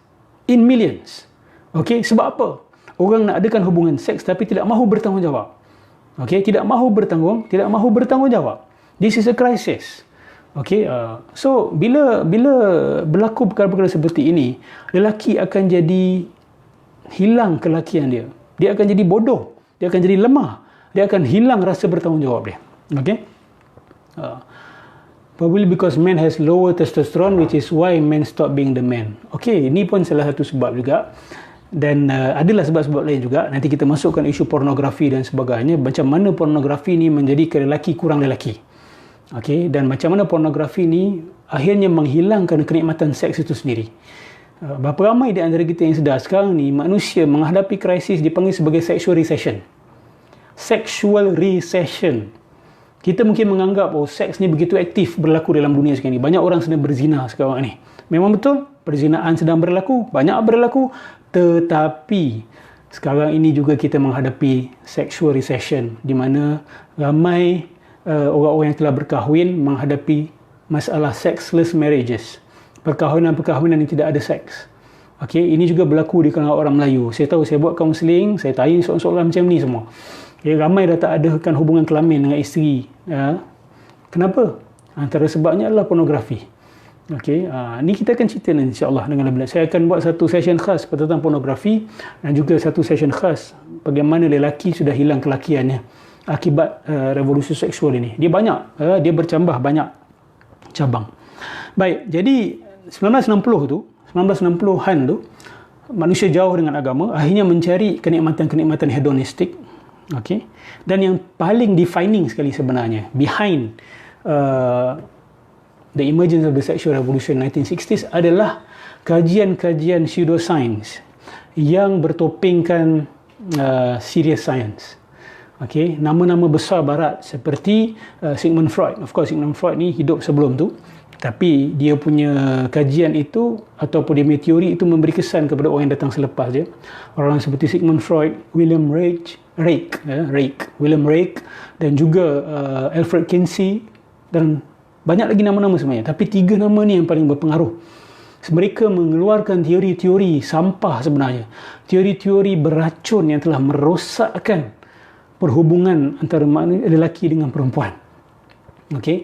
Okay, sebab apa? Orang nak adakan hubungan seks tapi tidak mahu bertanggungjawab. Okay, tidak mahu bertanggungjawab. This is a crisis. Okay, so bila berlaku perkara-perkara seperti ini, lelaki akan jadi hilang kelakian dia. Dia akan jadi bodoh, dia akan jadi lemah, dia akan hilang rasa bertanggungjawab dia. Okay, probably because men has lower testosterone, which is why men stop being the man. Okay, ini pun salah satu sebab juga. Dan adalah sebab-sebab lain juga. Nanti kita masukkan isu pornografi dan sebagainya. Macam mana pornografi ni menjadikan lelaki kurang lelaki. Okay, dan macam mana pornografi ni akhirnya menghilangkan kenikmatan seks itu sendiri. Berapa ramai di antara kita yang sedar sekarang ni manusia menghadapi krisis dipanggil sebagai sexual recession. Sexual recession. Kita mungkin menganggap seks ni begitu aktif berlaku dalam dunia sekarang ni. Banyak orang sedang berzina sekarang ni. Memang betul, perzinaan sedang berlaku, banyak berlaku. Tetapi sekarang ini juga kita menghadapi sexual recession, di mana ramai orang-orang yang telah berkahwin menghadapi masalah sexless marriages. Perkahwinan-perkahwinan yang tidak ada seks. Okay, ini juga berlaku di kalangan orang Melayu. Saya tahu, saya buat kaunseling, saya tanya soalan-soalan macam ni semua. Ramai dah tak adakan hubungan kelamin dengan isteri. Kenapa? Antara sebabnya adalah pornografi. Okey, ni kita akan cerita nanti insya-Allah dengan lebih lanjut. Saya akan buat satu session khas tentang pornografi dan juga satu session khas bagaimana lelaki sudah hilang kelakiannya akibat revolusi seksual ini. Dia banyak, dia bercambah banyak cabang. Baik, jadi 1960-an tu manusia jauh dengan agama, akhirnya mencari kenikmatan-kenikmatan hedonistik. Okay. Dan yang paling defining sekali sebenarnya behind the emergence of the sexual revolution 1960s adalah kajian-kajian pseudoscience yang bertopengkan serious science. Okay. Nama-nama besar barat seperti Sigmund Freud. Of course, Sigmund Freud ni hidup sebelum tu, tapi dia punya kajian itu ataupun dia punya teori itu memberi kesan kepada orang yang datang selepas dia. Orang seperti Sigmund Freud, William Reich, dan juga Alfred Kinsey, dan banyak lagi nama-nama sebenarnya. Tapi tiga nama ni yang paling berpengaruh. Mereka mengeluarkan teori-teori sampah sebenarnya. Teori-teori beracun yang telah merosakkan perhubungan antara lelaki dengan perempuan. Okay.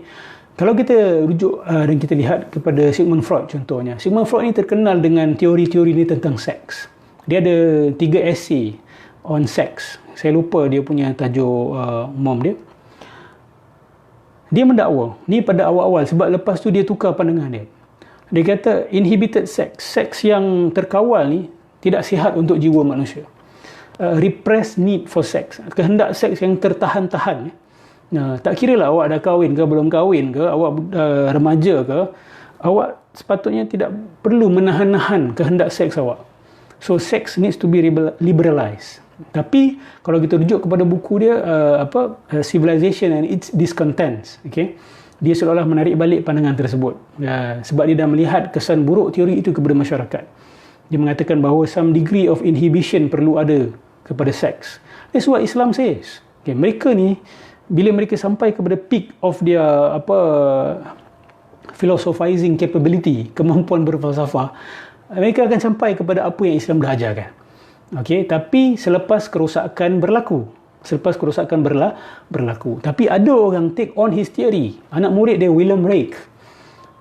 Kalau kita rujuk dan kita lihat kepada Sigmund Freud contohnya. Sigmund Freud ni terkenal dengan teori-teori ni tentang seks. Dia ada 3 essay on sex. Saya lupa dia punya tajuk umum dia. Dia mendakwa, ni pada awal-awal, sebab lepas tu dia tukar pandangan dia. Dia kata inhibited sex, seks yang terkawal ni tidak sihat untuk jiwa manusia. Repressed need for sex, kehendak seks yang tertahan-tahan. Tak kira lah awak dah kahwin ke belum kahwin ke, awak remaja ke, awak sepatutnya tidak perlu menahan-nahan kehendak seks awak. So sex needs to be liberalized. Tapi kalau kita rujuk kepada buku dia Civilization and its Discontents, okay, dia seolah-olah menarik balik pandangan tersebut, sebab dia dah melihat kesan buruk teori itu kepada masyarakat. Dia mengatakan bahawa some degree of inhibition perlu ada kepada seks. That's what Islam says. Okay, mereka ni bila mereka sampai kepada peak of their philosophizing capability, kemampuan berfalsafah, mereka akan sampai kepada apa yang Islam dah ajarkan. Okay, tapi selepas kerosakan berlaku. Tapi ada orang take on his theory. Anak murid dia William Reich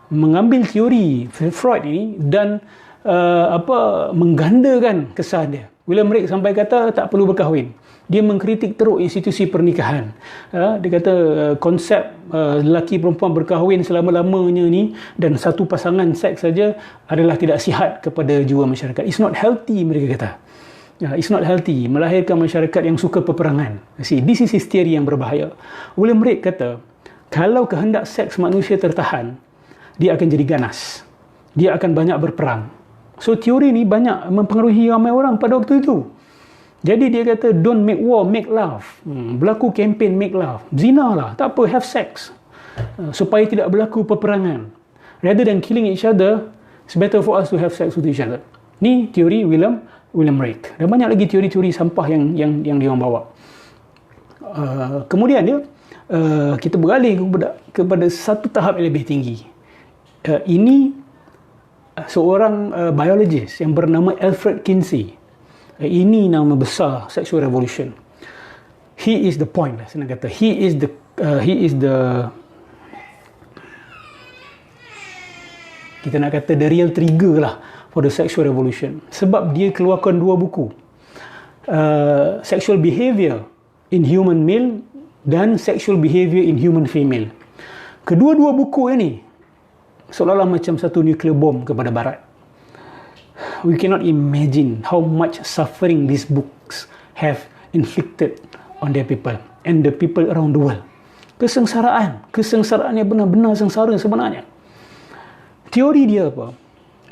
mengambil teori Freud ini dan menggandakan kesan dia. William Reich sampai kata tak perlu berkahwin. Dia mengkritik teruk institusi pernikahan. Dia kata konsep lelaki perempuan berkahwin selama-lamanya ni dan satu pasangan seks saja adalah tidak sihat kepada jiwa masyarakat. It's not healthy, mereka kata. It's not healthy, melahirkan masyarakat yang suka peperangan. See, this is his theory yang berbahaya. William Reich kata, kalau kehendak seks manusia tertahan, dia akan jadi ganas. Dia akan banyak berperang. So, teori ni banyak mempengaruhi ramai orang pada waktu itu. Jadi dia kata, don't make war, make love. Berlaku kempen make love. Zina lah, tak apa, have sex. Supaya tidak berlaku peperangan. Rather than killing each other, it's better for us to have sex with each other. Ni teori William Reich. Dan banyak lagi teori-teori sampah yang dia orang bawa. Kemudian dia kita beralih kepada satu tahap yang lebih tinggi. Ini seorang biologist yang bernama Alfred Kinsey. Ini nama besar sexual revolution. He is the point lah, saya nak kata. He is the kita nak kata the real trigger lah for the sexual revolution. Sebab dia keluarkan dua buku. Sexual behavior in human male dan sexual behavior in human female. Kedua-dua buku ini seolah-olah macam satu nuclear bomb kepada barat. We cannot imagine how much suffering these books have inflicted on their people and the people around the world. Kesengsaraan yang benar-benar sengsara sebenarnya. Teori dia apa?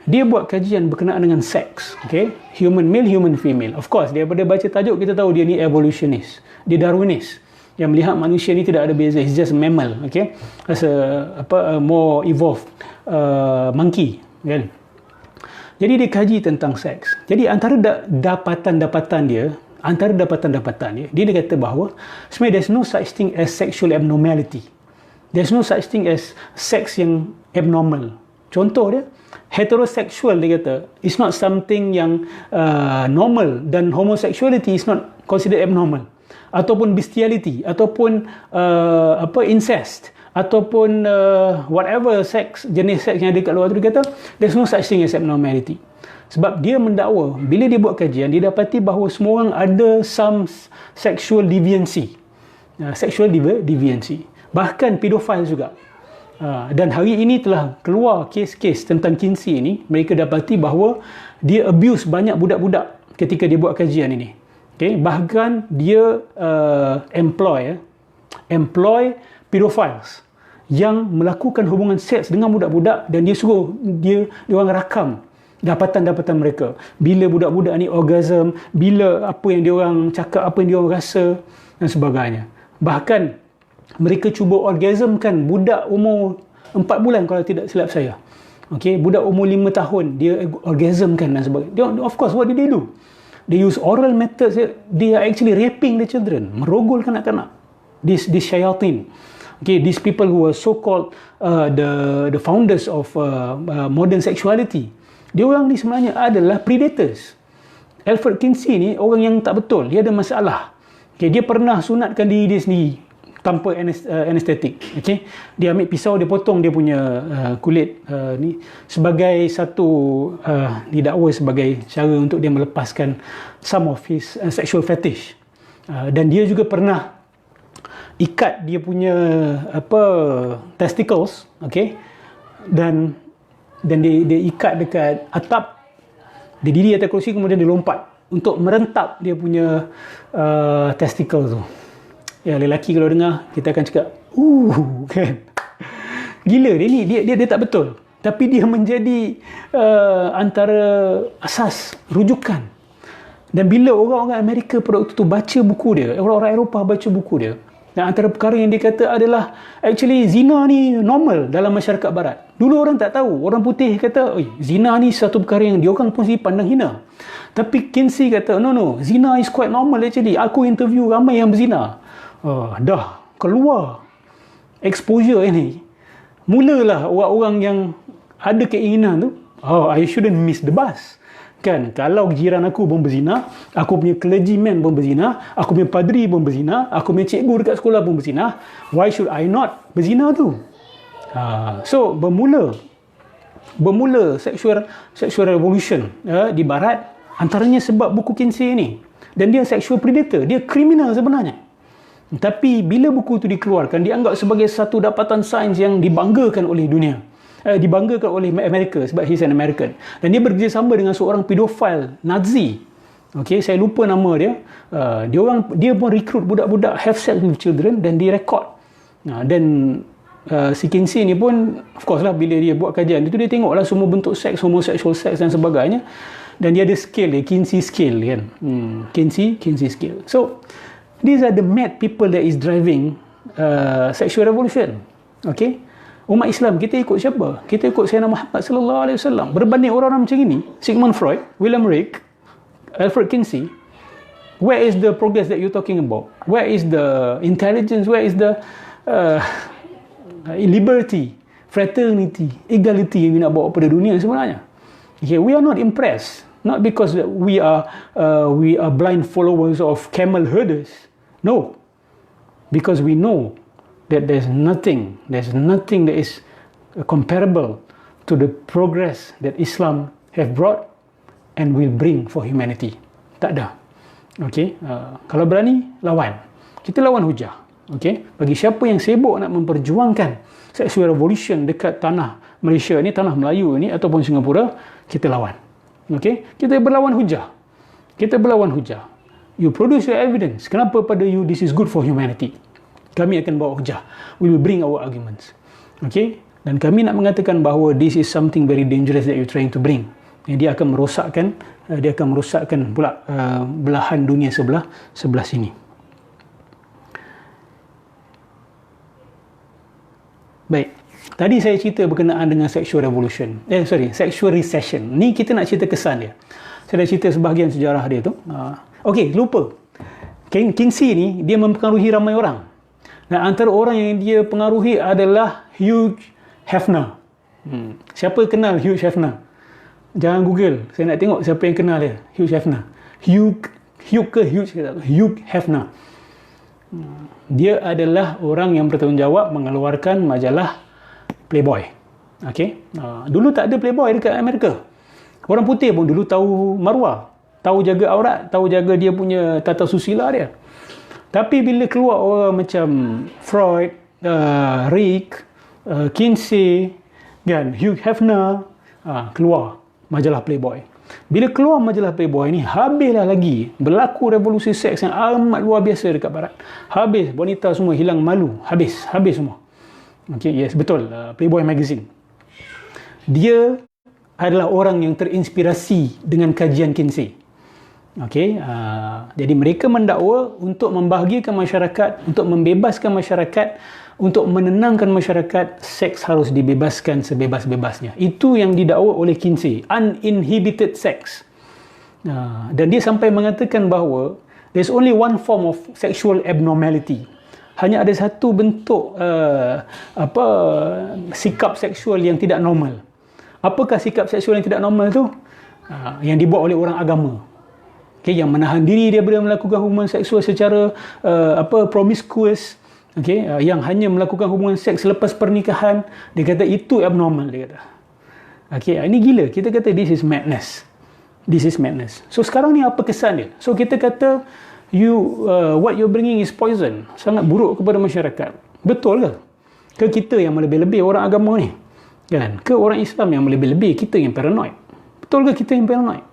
Dia buat kajian berkenaan dengan seks, okay? Human male, human female. Of course, daripada baca tajuk kita tahu dia ni evolutionist. Dia Darwinist yang melihat manusia ni tidak ada beza. He's just a mammal, okay? As a more evolved monkey, kan? Jadi dia kaji tentang seks. Jadi antara dapatan-dapatan dia, dia kata bahawa sebenarnya there's no such thing as sexual abnormality. There's no such thing as seks yang abnormal. Contoh dia, heterosexual, dia kata, it's not something yang normal, dan homosexuality is not considered abnormal. Ataupun bestiality, ataupun incest, ataupun whatever jenis seks yang ada kat luar tu, dia kata there's no such thing as abnormality. Sebab dia mendakwa, bila dia buat kajian, dia dapati bahawa semua orang ada some sexual deviancy. Bahkan pedofil juga. Dan hari ini telah keluar kes-kes tentang Kinsey ini. Mereka dapati bahawa dia abuse banyak budak-budak ketika dia buat kajian ini. Okay? Bahkan dia employ pedophiles yang melakukan hubungan seks dengan budak-budak, dan dia suruh dia orang rakam dapatan-dapatan mereka. Bila budak-budak ni orgasm, bila apa yang dia orang cakap, apa yang dia orang rasa dan sebagainya. Bahkan mereka cuba orgasmkan budak umur 4 bulan kalau tidak silap saya. Okay, budak umur 5 tahun dia orgasmkan dan sebagainya. Of course, what did they do? They use oral methods. They are actually raping the children, merogol kanak-kanak. This shayatin. Okay, these people who are so-called the founders of modern sexuality, dia orang ni sebenarnya adalah predators. Alfred Kinsey ni orang yang tak betul, dia ada masalah. Okay, dia pernah sunatkan diri dia sendiri tanpa anestetik. Okay, dia ambil pisau, dia potong dia punya kulit ni sebagai satu didakwa sebagai cara untuk dia melepaskan some of his sexual fetish. Dan dia juga pernah ikat dia punya testicles, okay, dan dan dia ikat dekat atap, dia diri atas kerusi, kemudian dia lompat untuk merentap dia punya testicle tu. Ya, lelaki kalau dengar, kita akan cakap, kan, gila dia ni, dia tak betul, tapi dia menjadi antara asas rujukan. Dan bila orang-orang Amerika pada waktu tu baca buku dia, orang-orang Eropah baca buku dia, dan antara perkara yang dia kata adalah, actually zina ni normal dalam masyarakat barat. Dulu orang tak tahu, orang putih kata, zina ni satu perkara yang diorang pun pandang hina. Tapi Kinsey kata, no, zina is quite normal actually. Aku interview ramai yang berzina. Dah keluar exposure ini, mulalah orang-orang yang ada keinginan tu, I shouldn't miss the bus. Kan, kalau jiran aku pun berzina, aku punya clergyman pun berzina, aku punya padri pun berzina, aku punya cikgu dekat sekolah pun berzina, why should I not berzina tu? So bermula sexual revolution di barat, antaranya sebab buku Kinsey ni. Dan dia sexual predator, dia kriminal sebenarnya. Tapi bila buku itu dikeluarkan, dianggap sebagai satu dapatan sains yang dibanggakan oleh dunia, dibanggakan oleh Amerika, sebab he's an American. Dan dia bekerjasama dengan seorang pedofile Nazi. Okay, saya lupa nama dia. Dia pun rekrut budak-budak have sex with children dan direkod. Dan si Kinsey ni pun, of course lah, bila dia buat kajian itu, dia tengoklah semua bentuk seks, homosexual seks dan sebagainya. Dan dia ada scale dia, Kinsey scale kan. Kinsey scale. So these are the mad people that is driving sexual revolution. Okay, umat Islam kita ikut siapa? Kita ikut Sayyidina Muhammad sallallahu alaihi wasallam. Berbanding orang-orang macam ini, Sigmund Freud, William Reich, Alfred Kinsey, where is the progress that you're talking about? Where is the intelligence? Where is the liberty, fraternity, equality yang nak bawa pada dunia sebenarnya? Okay, we are not impressed, not because we are blind followers of camel herders. No, because we know that there's nothing that is comparable to the progress that Islam have brought and will bring for humanity. Tak ada. Okay, kalau berani, lawan. Kita lawan hujah. Okay, bagi siapa yang sibuk nak memperjuangkan sexual revolution dekat tanah Malaysia ni, tanah Melayu ni ataupun Singapura, kita lawan. Okay, kita berlawan hujah. You produce your evidence. Kenapa pada you this is good for humanity? Kami akan bawa hujah. We will bring our arguments. Okay? Dan kami nak mengatakan bahawa this is something very dangerous that you're trying to bring. Dia akan merosakkan pula belahan dunia sebelah sini. Baik. Tadi saya cerita berkenaan dengan sexual revolution. Sexual recession. Ni kita nak cerita kesan dia. Saya dah cerita sebahagian sejarah dia tu. Okey, lupa. Kinsey ni dia mempengaruhi ramai orang. Dan antara orang yang dia pengaruhi adalah Hugh Hefner. Siapa kenal Hugh Hefner? Jangan Google. Saya nak tengok siapa yang kenal dia. Hugh Hefner. Hugh Hefner. Dia adalah orang yang bertanggungjawab mengeluarkan majalah Playboy. Okay? Dulu tak ada Playboy dekat Amerika. Orang putih pun dulu tahu maruah, tahu jaga aurat, tahu jaga dia punya tata susila dia. Tapi bila keluar orang macam Freud, Reich, Kinsey, kan, Hugh Hefner, keluar majalah Playboy. Bila keluar majalah Playboy ni, habislah lagi berlaku revolusi seks yang amat luar biasa dekat barat. Habis, wanita semua hilang malu. Habis semua. Okay, yes, betul. Playboy magazine. Dia adalah orang yang terinspirasi dengan kajian Kinsey. Okay, jadi mereka mendakwa untuk membahagiakan masyarakat, untuk membebaskan masyarakat, untuk menenangkan masyarakat, seks harus dibebaskan sebebas-bebasnya. Itu yang didakwa oleh Kinsey, uninhibited sex. Dan dia sampai mengatakan bahawa there's only one form of sexual abnormality. Hanya ada satu bentuk sikap seksual yang tidak normal. Apakah sikap seksual yang tidak normal tu? Yang dibuat oleh orang agama. Okay, yang menahan diri daripada melakukan hubungan seksual secara promiscuous. Okay, yang hanya melakukan hubungan seks selepas pernikahan, dia kata itu abnormal, dia kata. Okay, ini gila. Kita kata this is madness. So sekarang ni apa kesan dia? So kita kata what you're bringing is poison. Sangat buruk kepada masyarakat. Betul ke? Ke kita yang melebih-lebih orang agama ni? Kan? Ke orang Islam yang lebih-lebih kita yang paranoid? Betul ke kita yang paranoid?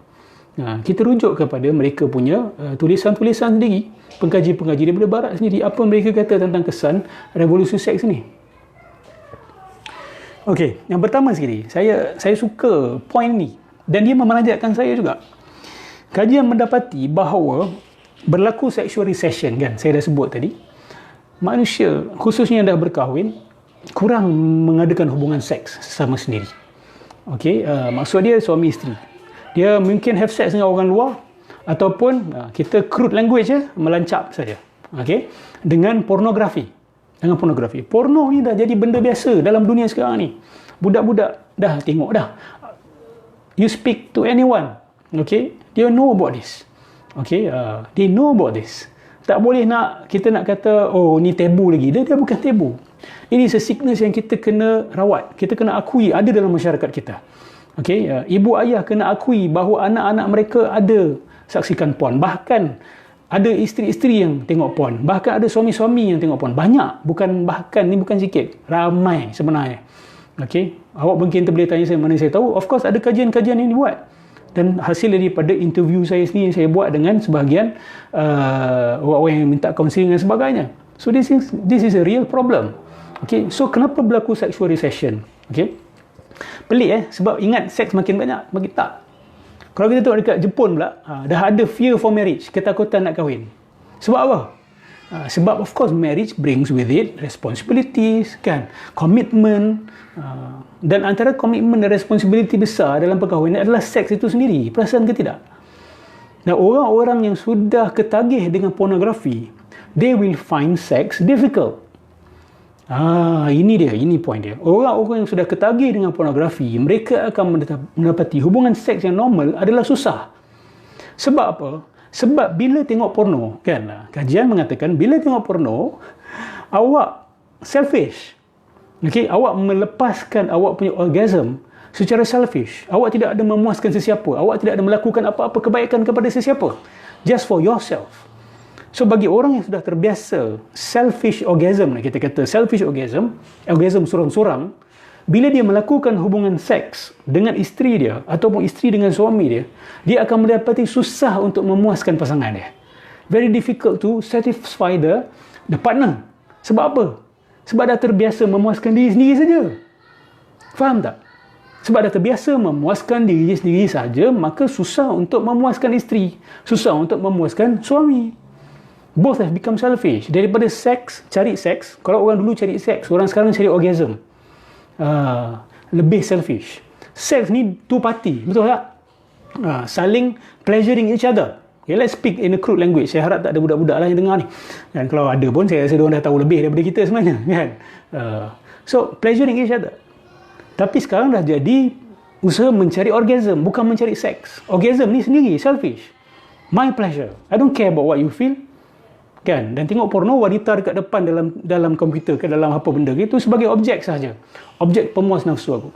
Kita rujuk kepada mereka punya tulisan-tulisan sendiri, pengkaji-pengkaji daripada barat sendiri, apa mereka kata tentang kesan revolusi seks ni. Okey, yang pertama sekali, saya suka point ni dan dia memanajatkan saya juga. Kajian mendapati bahawa berlaku sexual recession, kan, saya dah sebut tadi, manusia khususnya yang dah berkahwin kurang mengadakan hubungan seks sesama sendiri. Okey, maksud dia suami isteri, dia mungkin have sex dengan orang luar, ataupun kita crude language melancap saja, okey, dengan pornografi. Porno ni dah jadi benda biasa dalam dunia sekarang ni. Budak-budak dah tengok dah. You speak to anyone, okey, they know about this. Okey, they know about this. Tak boleh kita nak kata oh ni tabu lagi. Dia bukan tabu. Ini is a sickness yang kita kena rawat, kita kena akui ada dalam masyarakat kita. Okey, ibu ayah kena akui bahawa anak-anak mereka ada saksikan porn. Bahkan ada isteri-isteri yang tengok porn. Bahkan ada suami-suami yang tengok porn. Banyak, ni bukan sikit. Ramai sebenarnya. Okey, awak mungkin boleh tanya saya mana saya tahu. Of course ada kajian-kajian yang dibuat. Dan hasil daripada interview saya sendiri saya buat dengan sebahagian orang yang minta kaunseling dan sebagainya. So this is a real problem. Okay, so kenapa berlaku sexual recession? Okay, pelik sebab ingat seks makin banyak, makin tak. Kalau kita tengok dekat Jepun pula, dah ada fear for marriage, ketakutan nak kahwin. Sebab apa? Sebab of course marriage brings with it responsibilities, kan, commitment, dan antara komitmen dan responsibility besar dalam perkahwinan adalah seks itu sendiri. Perasan ke tidak? Dan orang-orang yang sudah ketagih dengan pornografi, they will find sex difficult. Ini point dia. Orang-orang yang sudah ketagih dengan pornografi, mereka akan mendapati hubungan seks yang normal adalah susah. Sebab apa? Sebab bila tengok porno, kan, kajian mengatakan bila tengok porno, awak selfish. Okey, awak melepaskan awak punya orgasm secara selfish. Awak tidak ada memuaskan sesiapa. Awak tidak ada melakukan apa-apa kebaikan kepada sesiapa. Just for yourself. So bagi orang yang sudah terbiasa selfish orgasm, kita kata selfish orgasm sorang-sorang, bila dia melakukan hubungan seks dengan isteri dia ataupun isteri dengan suami dia, dia akan mendapati susah untuk memuaskan pasangan dia. Very difficult to satisfy the partner. Sebab apa? Sebab dah terbiasa memuaskan diri sendiri saja. Faham tak? Sebab dah terbiasa memuaskan diri sendiri saja, maka susah untuk memuaskan isteri, susah untuk memuaskan suami. Both have become selfish. Daripada seks, cari seks, kalau orang dulu cari seks, orang sekarang cari orgasm. Lebih selfish. Seks ni two party, betul tak? Saling pleasuring each other. Okay, let's speak in a crude language. Saya harap tak ada budak-budak lah yang dengar ni. Dan kalau ada pun, saya rasa diorang dah tahu lebih daripada kita sebenarnya. Kan? So, pleasuring each other. Tapi sekarang dah jadi usaha mencari orgasm, bukan mencari seks. Orgasm ni sendiri, selfish. My pleasure. I don't care about what you feel. Kan? Dan tengok porno, wanita dekat depan dalam komputer ke dalam apa benda ke, itu sebagai objek saja. Objek pemuas nafsu aku.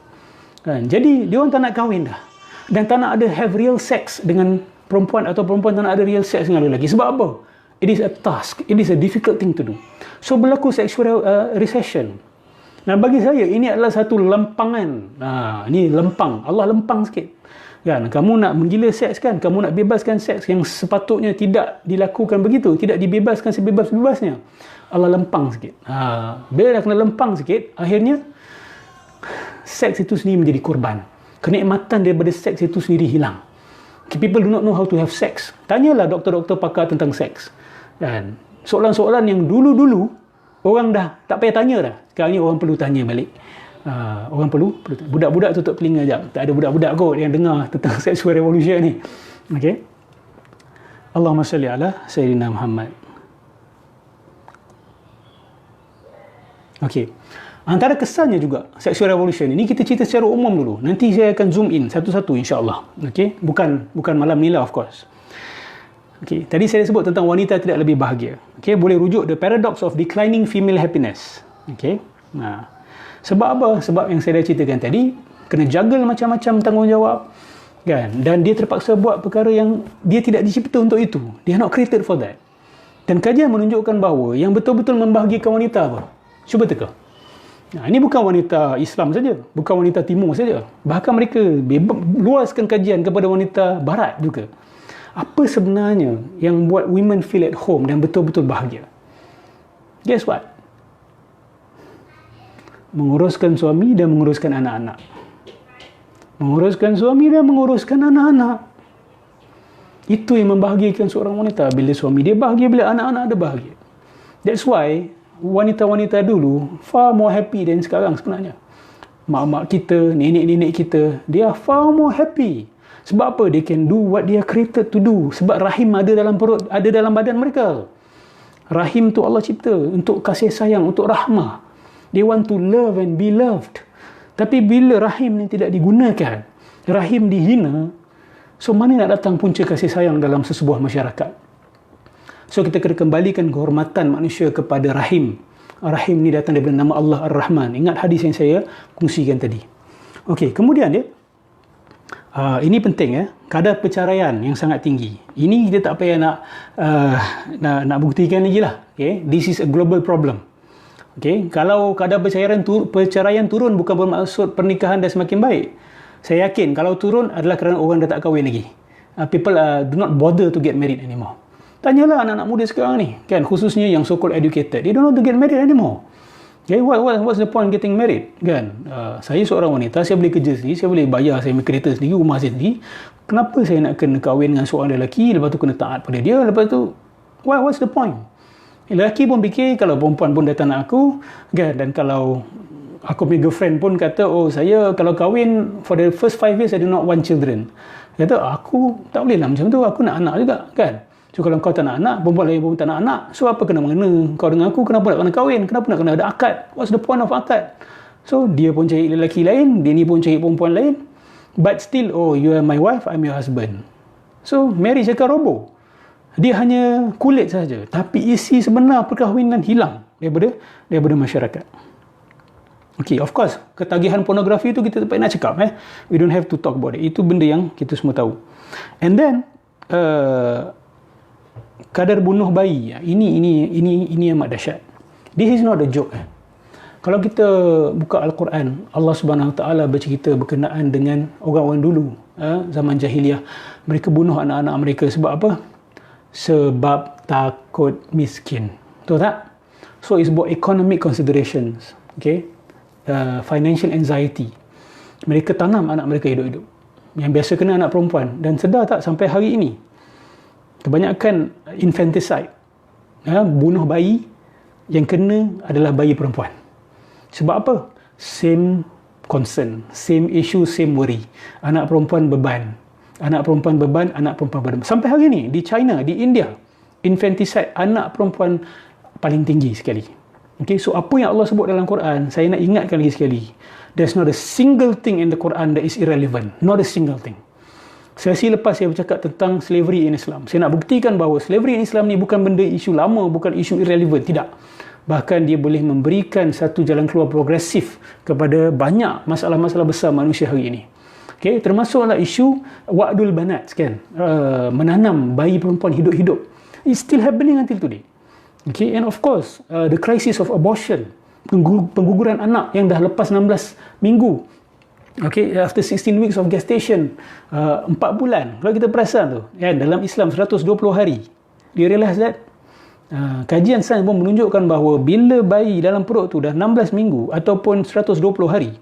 Kan? Jadi, diorang tak nak kahwin dah. Dan tak nak ada have real sex dengan perempuan, atau perempuan tak nak ada real sex dengan lelaki. Sebab apa? It is a task. It is a difficult thing to do. So berlaku sexual recession. Nah, bagi saya ini adalah satu lempangan. Ini lempang. Allah lempang sikit. Kan? Kamu nak menggila seks, kan? Kamu nak bebaskan seks yang sepatutnya tidak dilakukan begitu, tidak dibebaskan sebebas-bebasnya. Allah lempang sikit. Bila dah kena lempang sikit, akhirnya seks itu sendiri menjadi korban. Kenikmatan daripada seks itu sendiri hilang. People do not know how to have sex. Tanyalah doktor-doktor pakar tentang seks. Dan soalan-soalan yang dulu-dulu orang dah tak payah tanya dah. Sekarang ni orang perlu tanya balik. Orang perlu budak-budak tutup telinga jap. Tak ada budak-budak kot yang dengar tentang sexual revolution ni. Okey. Allahumma salli ala Sayyidina Muhammad. Okey. Antara kesannya juga sexual revolution ini kita cerita secara umum dulu. Nanti saya akan zoom in satu-satu insya-Allah. Okey, bukan malam ni lah, of course. Okey, tadi saya sebut tentang wanita tidak lebih bahagia. Okey, boleh rujuk the paradox of declining female happiness. Okey. Sebab apa? Sebab yang saya dah ceritakan tadi, kena juggle macam-macam tanggungjawab, kan? Dan dia terpaksa buat perkara yang dia tidak dicipta untuk itu. They are not created for that. Dan kajian menunjukkan bahawa yang betul-betul membahagiakan wanita apa? Cuba teka. Ini bukan wanita Islam saja, bukan wanita Timur saja. Bahkan mereka luaskan kajian kepada wanita Barat juga. Apa sebenarnya yang buat women feel at home dan betul-betul bahagia? Guess what? Menguruskan suami dan menguruskan anak-anak. Menguruskan suami dan menguruskan anak-anak. Itu yang membahagiakan seorang wanita. Bila suami dia bahagia, bila anak-anak dia bahagia. That's why wanita-wanita dulu far more happy dan sekarang sebenarnya. Mak-mak kita, nenek-nenek kita, they are far more happy. Sebab apa? They can do what they are created to do. Sebab rahim ada dalam perut, ada dalam badan mereka. Rahim tu Allah cipta untuk kasih sayang, untuk rahmah. They want to love and be loved. Tapi bila rahim ni tidak digunakan, rahim dihina, so mana nak datang punca kasih sayang dalam sesebuah masyarakat? So kita kena kembalikan kehormatan manusia kepada rahim. Rahim ni datang daripada nama Allah Ar-Rahman. Ingat hadis yang saya kongsikan tadi. Okey, kemudian dia ini penting ya, kadar perceraian yang sangat tinggi. Ini kita tak payah nak buktikan lagi lah. Okay? This is a global problem. Okay? Kalau kadar perceraian turun bukan bermaksud pernikahan dah semakin baik. Saya yakin kalau turun adalah kerana orang dah tak kahwin lagi. People do not bother to get married anymore. Tanyalah anak-anak muda sekarang ni, kan, khususnya yang so-called educated. They don't want to get married anymore. Okay, what's the point getting married? Kan? Saya seorang wanita, saya boleh kerja sendiri, saya boleh bayar saya kereta sendiri, rumah saya sendiri. Kenapa saya nak kena kahwin dengan seorang lelaki, lepas tu kena taat pada dia, lepas tu, what's the point? Lelaki pun fikir, kalau perempuan pun datang nak aku, kan, dan kalau aku punya girlfriend pun kata, oh saya kalau kahwin, for the first 5 years, I do not want children. Kata, aku tak boleh lah macam tu, aku nak anak juga, kan? So kalau kau tak nak anak, perempuan lain pun tak nak anak, so apa kena mengena kau dengan aku, kenapa nak kena kahwin, kenapa nak kena ada akad, what's the point of akad? So dia pun cari lelaki lain, dia ni pun cari perempuan lain, but still, oh you are my wife, I'm your husband. So marriage akan roboh. Dia hanya kulit saja, tapi isi sebenar perkahwinan hilang daripada masyarakat. Okay, of course, ketagihan pornografi itu kita tak payah nak cakap. We don't have to talk about it. Itu benda yang kita semua tahu. And then, kadar bunuh bayi, ini amat dahsyat. This is not a joke. Kalau kita buka Al-Quran, Allah Subhanahu Wa Taala bercerita berkenaan dengan orang-orang dulu, zaman jahiliah. Mereka bunuh anak-anak mereka sebab apa? Sebab takut miskin. Betul tak? So it's about economic considerations. Okay? Financial anxiety. Mereka tanam anak mereka hidup-hidup. Yang biasa kena anak perempuan. Dan sedar tak sampai hari ini, kebanyakan infanticide, bunuh bayi, yang kena adalah bayi perempuan. Sebab apa? Same concern, same issue, same worry. Anak perempuan beban. Anak perempuan beban, anak perempuan beban. Sampai hari ini, di China, di India, infanticide anak perempuan paling tinggi sekali. Okay, so apa yang Allah sebut dalam Quran, saya nak ingatkan lagi sekali. There's not a single thing in the Quran that is irrelevant. Not a single thing. Sesi lepas saya bercakap tentang slavery in Islam. Saya nak buktikan bahawa slavery in Islam ni bukan benda isu lama, bukan isu irrelevant. Tidak. Bahkan dia boleh memberikan satu jalan keluar progresif kepada banyak masalah-masalah besar manusia hari ini. Okay, termasuklah isu wa'dul banat, kan? Menanam bayi perempuan hidup-hidup. It's still happening until today. Okay, and of course, the crisis of abortion, pengguguran anak yang dah lepas 16 minggu. Okay, after 16 weeks of gestation, 4 bulan. Kalau kita perasan tu, ya, dalam Islam 120 hari. Do you realize that? Kajian sains pun menunjukkan bahawa bila bayi dalam perut tu dah 16 minggu ataupun 120 hari,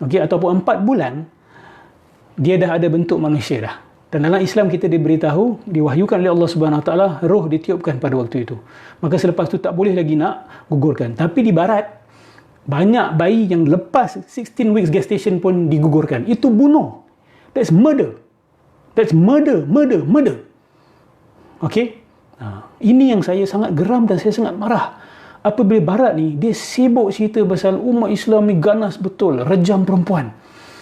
okay, ataupun 4 bulan, dia dah ada bentuk manusia dah. Dan dalam Islam kita diberitahu, diwahyukan oleh Allah Subhanahu Wa Taala, roh ditiupkan pada waktu itu. Maka selepas tu tak boleh lagi nak gugurkan. Tapi di barat, banyak bayi yang lepas 16 weeks gestation pun digugurkan. Itu bunuh. That's murder. That's murder. Okay? Ini yang saya sangat geram dan saya sangat marah. Apabila barat ni, dia sibuk cerita pasal umat Islam ni ganas betul, rejam perempuan.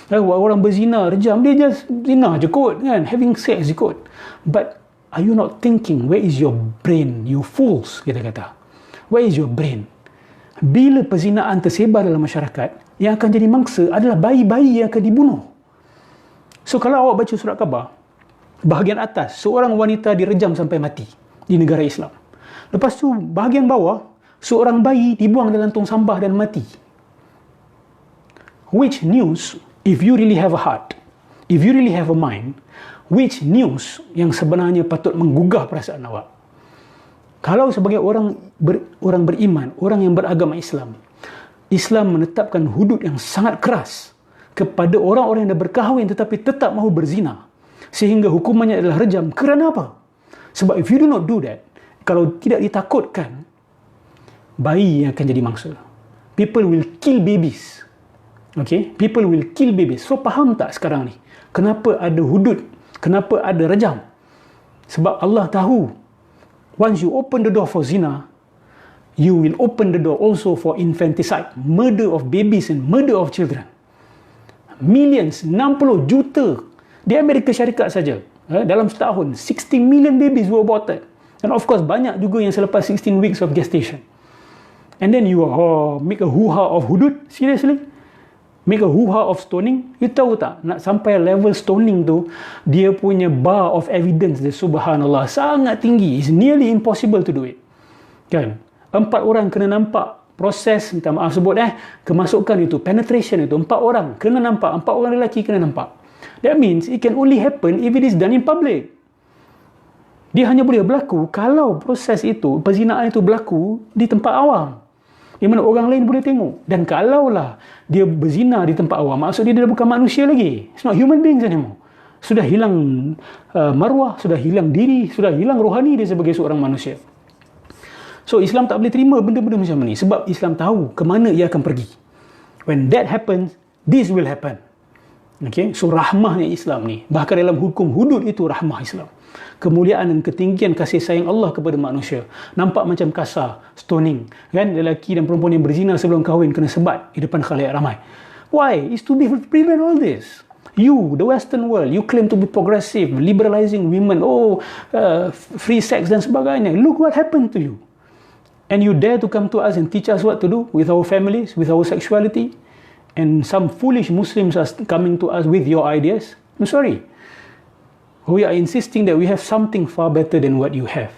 Orang berzina, rejam, dia just zina je kot, kan? Having sex je kot. But are you not thinking, where is your brain, you fools, kita kata. Where is your brain? Bila perzinaan tersebar dalam masyarakat, yang akan jadi mangsa adalah bayi-bayi yang akan dibunuh. So kalau awak baca surat khabar, bahagian atas, seorang wanita direjam sampai mati di negara Islam. Lepas tu, bahagian bawah, seorang bayi dibuang dalam tong sampah dan mati. which news, if you really have a heart, if you really have a mind, which news yang sebenarnya patut menggugah perasaan awak? Kalau sebagai orang beriman, orang yang beragama Islam, Islam menetapkan hudud yang sangat keras kepada orang-orang yang dah berkahwin tetapi tetap mahu berzina, sehingga hukumannya adalah rejam. Kerana apa? Sebab if you do not do that, kalau tidak ditakutkan, bayi yang akan jadi mangsa. People will kill babies. Okay? People will kill babies. So faham tak sekarang ni? Kenapa ada hudud? Kenapa ada rejam? Sebab Allah tahu, once you open the door for zina, you will open the door also for infanticide, murder of babies and murder of children. Millions, 60 juta di Amerika Syarikat saja. Dalam setahun, 60 million babies were aborted. And of course, banyak juga yang selepas 16 weeks of gestation. And then you make a hoo-ha of hudud? Seriously? Make a hoo-ha of stoning? You tahu tak, nak sampai level stoning tu, dia punya bar of evidence dia, subhanallah, sangat tinggi. It's nearly impossible to do it. Kan? 4 orang kena nampak proses, minta maaf sebut kemasukan itu, penetration itu, 4 orang kena nampak, 4 orang lelaki kena nampak. That means it can only happen if it is done in public. Dia hanya boleh berlaku kalau proses itu, perzinaan itu berlaku di tempat awam, di mana orang lain boleh tengok. Dan kalaulah dia berzina di tempat awam, maksud dia dah bukan manusia lagi. It's not human beings anymore. Sudah hilang maruah, sudah hilang diri, sudah hilang rohani dia sebagai seorang manusia. So Islam tak boleh terima benda-benda macam ni, sebab Islam tahu ke mana ia akan pergi. When that happens, this will happen. Okay? So rahmahnya Islam ni, bahkan dalam hukum hudud itu rahmah Islam. Kemuliaan dan ketinggian kasih sayang Allah kepada manusia. Nampak macam kasar, stoning, kan? Lelaki dan perempuan yang berzina sebelum kahwin kena sebat di depan khalayak ramai. Why? It's to prevent all this. You, the Western world, you claim to be progressive, liberalizing women, free sex dan sebagainya. Look what happened to you. And you dare to come to us and teach us what to do with our families, with our sexuality, and some foolish Muslims are coming to us with your ideas. I'm sorry. We are insisting that we have something far better than what you have.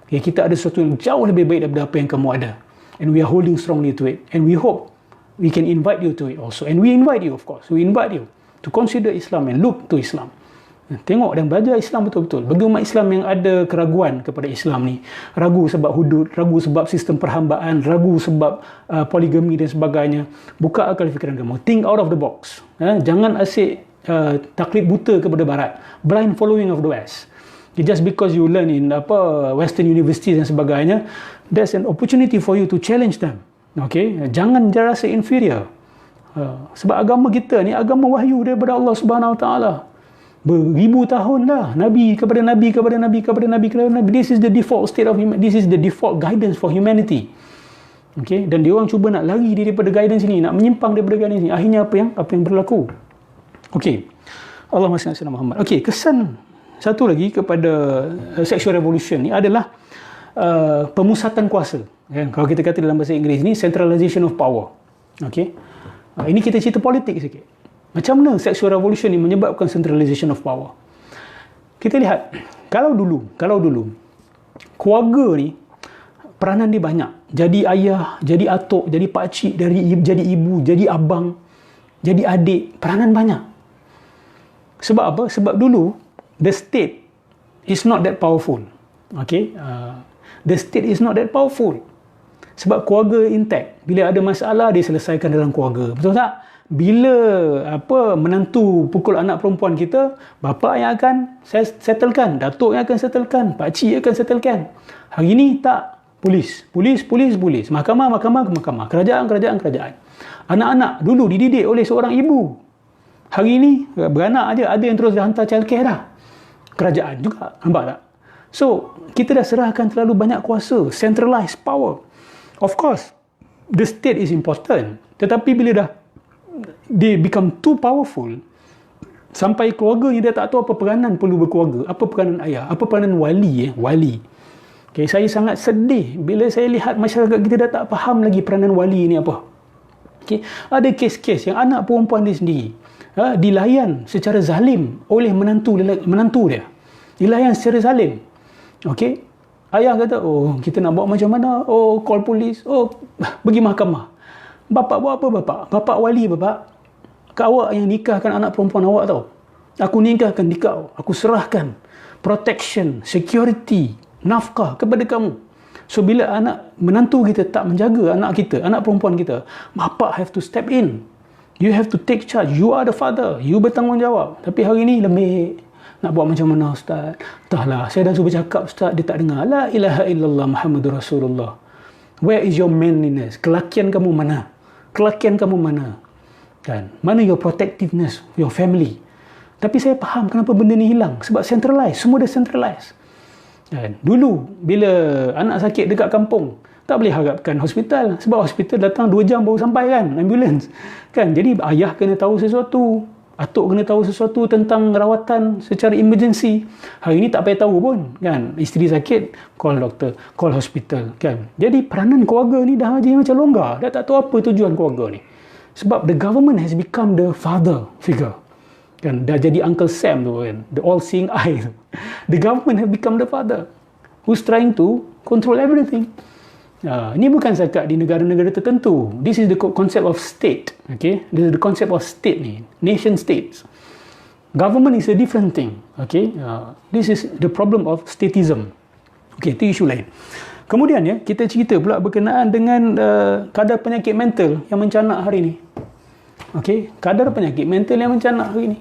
Okay, kita ada sesuatu yang jauh lebih baik daripada apa yang kamu ada. And we are holding strongly to it. And we hope we can invite you to it also. And we invite you, of course. We invite you to consider Islam and look to Islam. Tengok dan belajar Islam betul-betul. Bagi umat Islam yang ada keraguan kepada Islam ni, ragu sebab hudud, ragu sebab sistem perhambaan, ragu sebab poligami dan sebagainya, buka akal fikiran kamu. Think out of the box. Jangan asyik taklid buta kepada barat, blind following of the West. Just because you learn in Western universities dan sebagainya, that's an opportunity for you to challenge them. Okay? Jangan rasa inferior. Sebab agama kita ni agama wahyu daripada Allah Subhanahu Wa Taala. Beribu tahun dah, Nabi kepada Nabi kepada Nabi kepada Nabi kepada Nabi. This is the default state of humanity. This is the default guidance for humanity. Okay? Dan dia orang cuba nak lari daripada guidance ini, nak menyimpang daripada guidance ini. Akhirnya apa yang berlaku? Okey. Allahumma salli ala Muhammad. Okey, kesan satu lagi kepada sexual revolution ni adalah pemusatan kuasa. Kalau kita kata dalam bahasa Inggeris ni, centralization of power. Okey. Ini kita cerita politik sikit. Macam mana sexual revolution ni menyebabkan centralization of power? Kita lihat, kalau dulu keluarga ni peranan dia banyak. Jadi ayah, jadi atuk, jadi pakcik, jadi ibu, jadi abang, jadi adik, peranan banyak. Sebab apa? Sebab dulu the state is not that powerful. Okay? The state is not that powerful. Sebab keluarga intact. Bila ada masalah, dia selesaikan dalam keluarga. Betul tak? Bila menantu pukul anak perempuan kita, bapa yang akan settlekan, datuk yang akan settlekan, pakcik akan settlekan. Hari ni tak. Polis, mahkamah, kerajaan. Anak-anak dulu dididik oleh seorang ibu. Hari ni beranak aja, ada yang terus dah hantar childcare dah. Kerajaan juga, nampak tak? So, kita dah serahkan terlalu banyak kuasa, centralized power. Of course, the state is important. Tetapi bila they become too powerful, sampai keluarga ni dia tak tahu apa peranan perlu berkeluarga, apa peranan ayah, apa peranan wali. Okay, saya sangat sedih bila saya lihat masyarakat kita dah tak faham lagi peranan wali ni apa. Okay, ada kes-kes yang anak perempuan dia sendiri dilayan secara zalim oleh menantu dia. Dilayan secara zalim. Okay, ayah kata, kita nak buat macam mana? Call polis. Pergi mahkamah. Bapak buat apa bapak? Bapak wali bapak. awak yang nikahkan anak perempuan awak tau. Aku nikahkan kau. Aku serahkan protection, security, nafkah kepada kamu. So bila anak menantu kita tak menjaga anak kita, anak perempuan kita, bapa have to step in. You have to take charge. You are the father. You bertanggungjawab. Tapi hari ni lembik. Nak buat macam mana Ustaz? Entahlah, saya dah cuba cakap Ustaz, dia tak dengar. La ilaha illallah Muhammadur Rasulullah. Where is your manliness? Kelakian kamu mana? Kelakian kamu mana? Kan? Mana your protectiveness, your family? Tapi saya faham kenapa benda ni hilang. Sebab centralized. Semua dah centralized. Kan? Dulu, bila anak sakit dekat kampung, tak boleh harapkan hospital. Sebab hospital datang 2 jam baru sampai kan, ambulans. Kan? Jadi ayah kena tahu sesuatu. Atuk kena tahu sesuatu tentang rawatan secara emergency. Hari ni tak payah tahu pun. Kan? Isteri sakit, call doktor, call hospital. Kan? Jadi peranan keluarga ni dah jadi macam longgar. Dah tak tahu apa tujuan keluarga ni. Sebab the government has become the father figure. Kan? Dah jadi Uncle Sam tu kan. The all-seeing eye tu. The government has become the father. Who's trying to control everything. Ini bukan setakat di negara-negara tertentu. This is the concept of state. Okay? This is the concept of state ni. Nation states. Government is a different thing. Okay? This is the problem of statism. Okay, itu isu lain. Kemudian ya, kita cerita pula berkenaan dengan kadar penyakit mental yang mencanak hari ini. Okay? Kadar penyakit mental yang mencanak hari ini.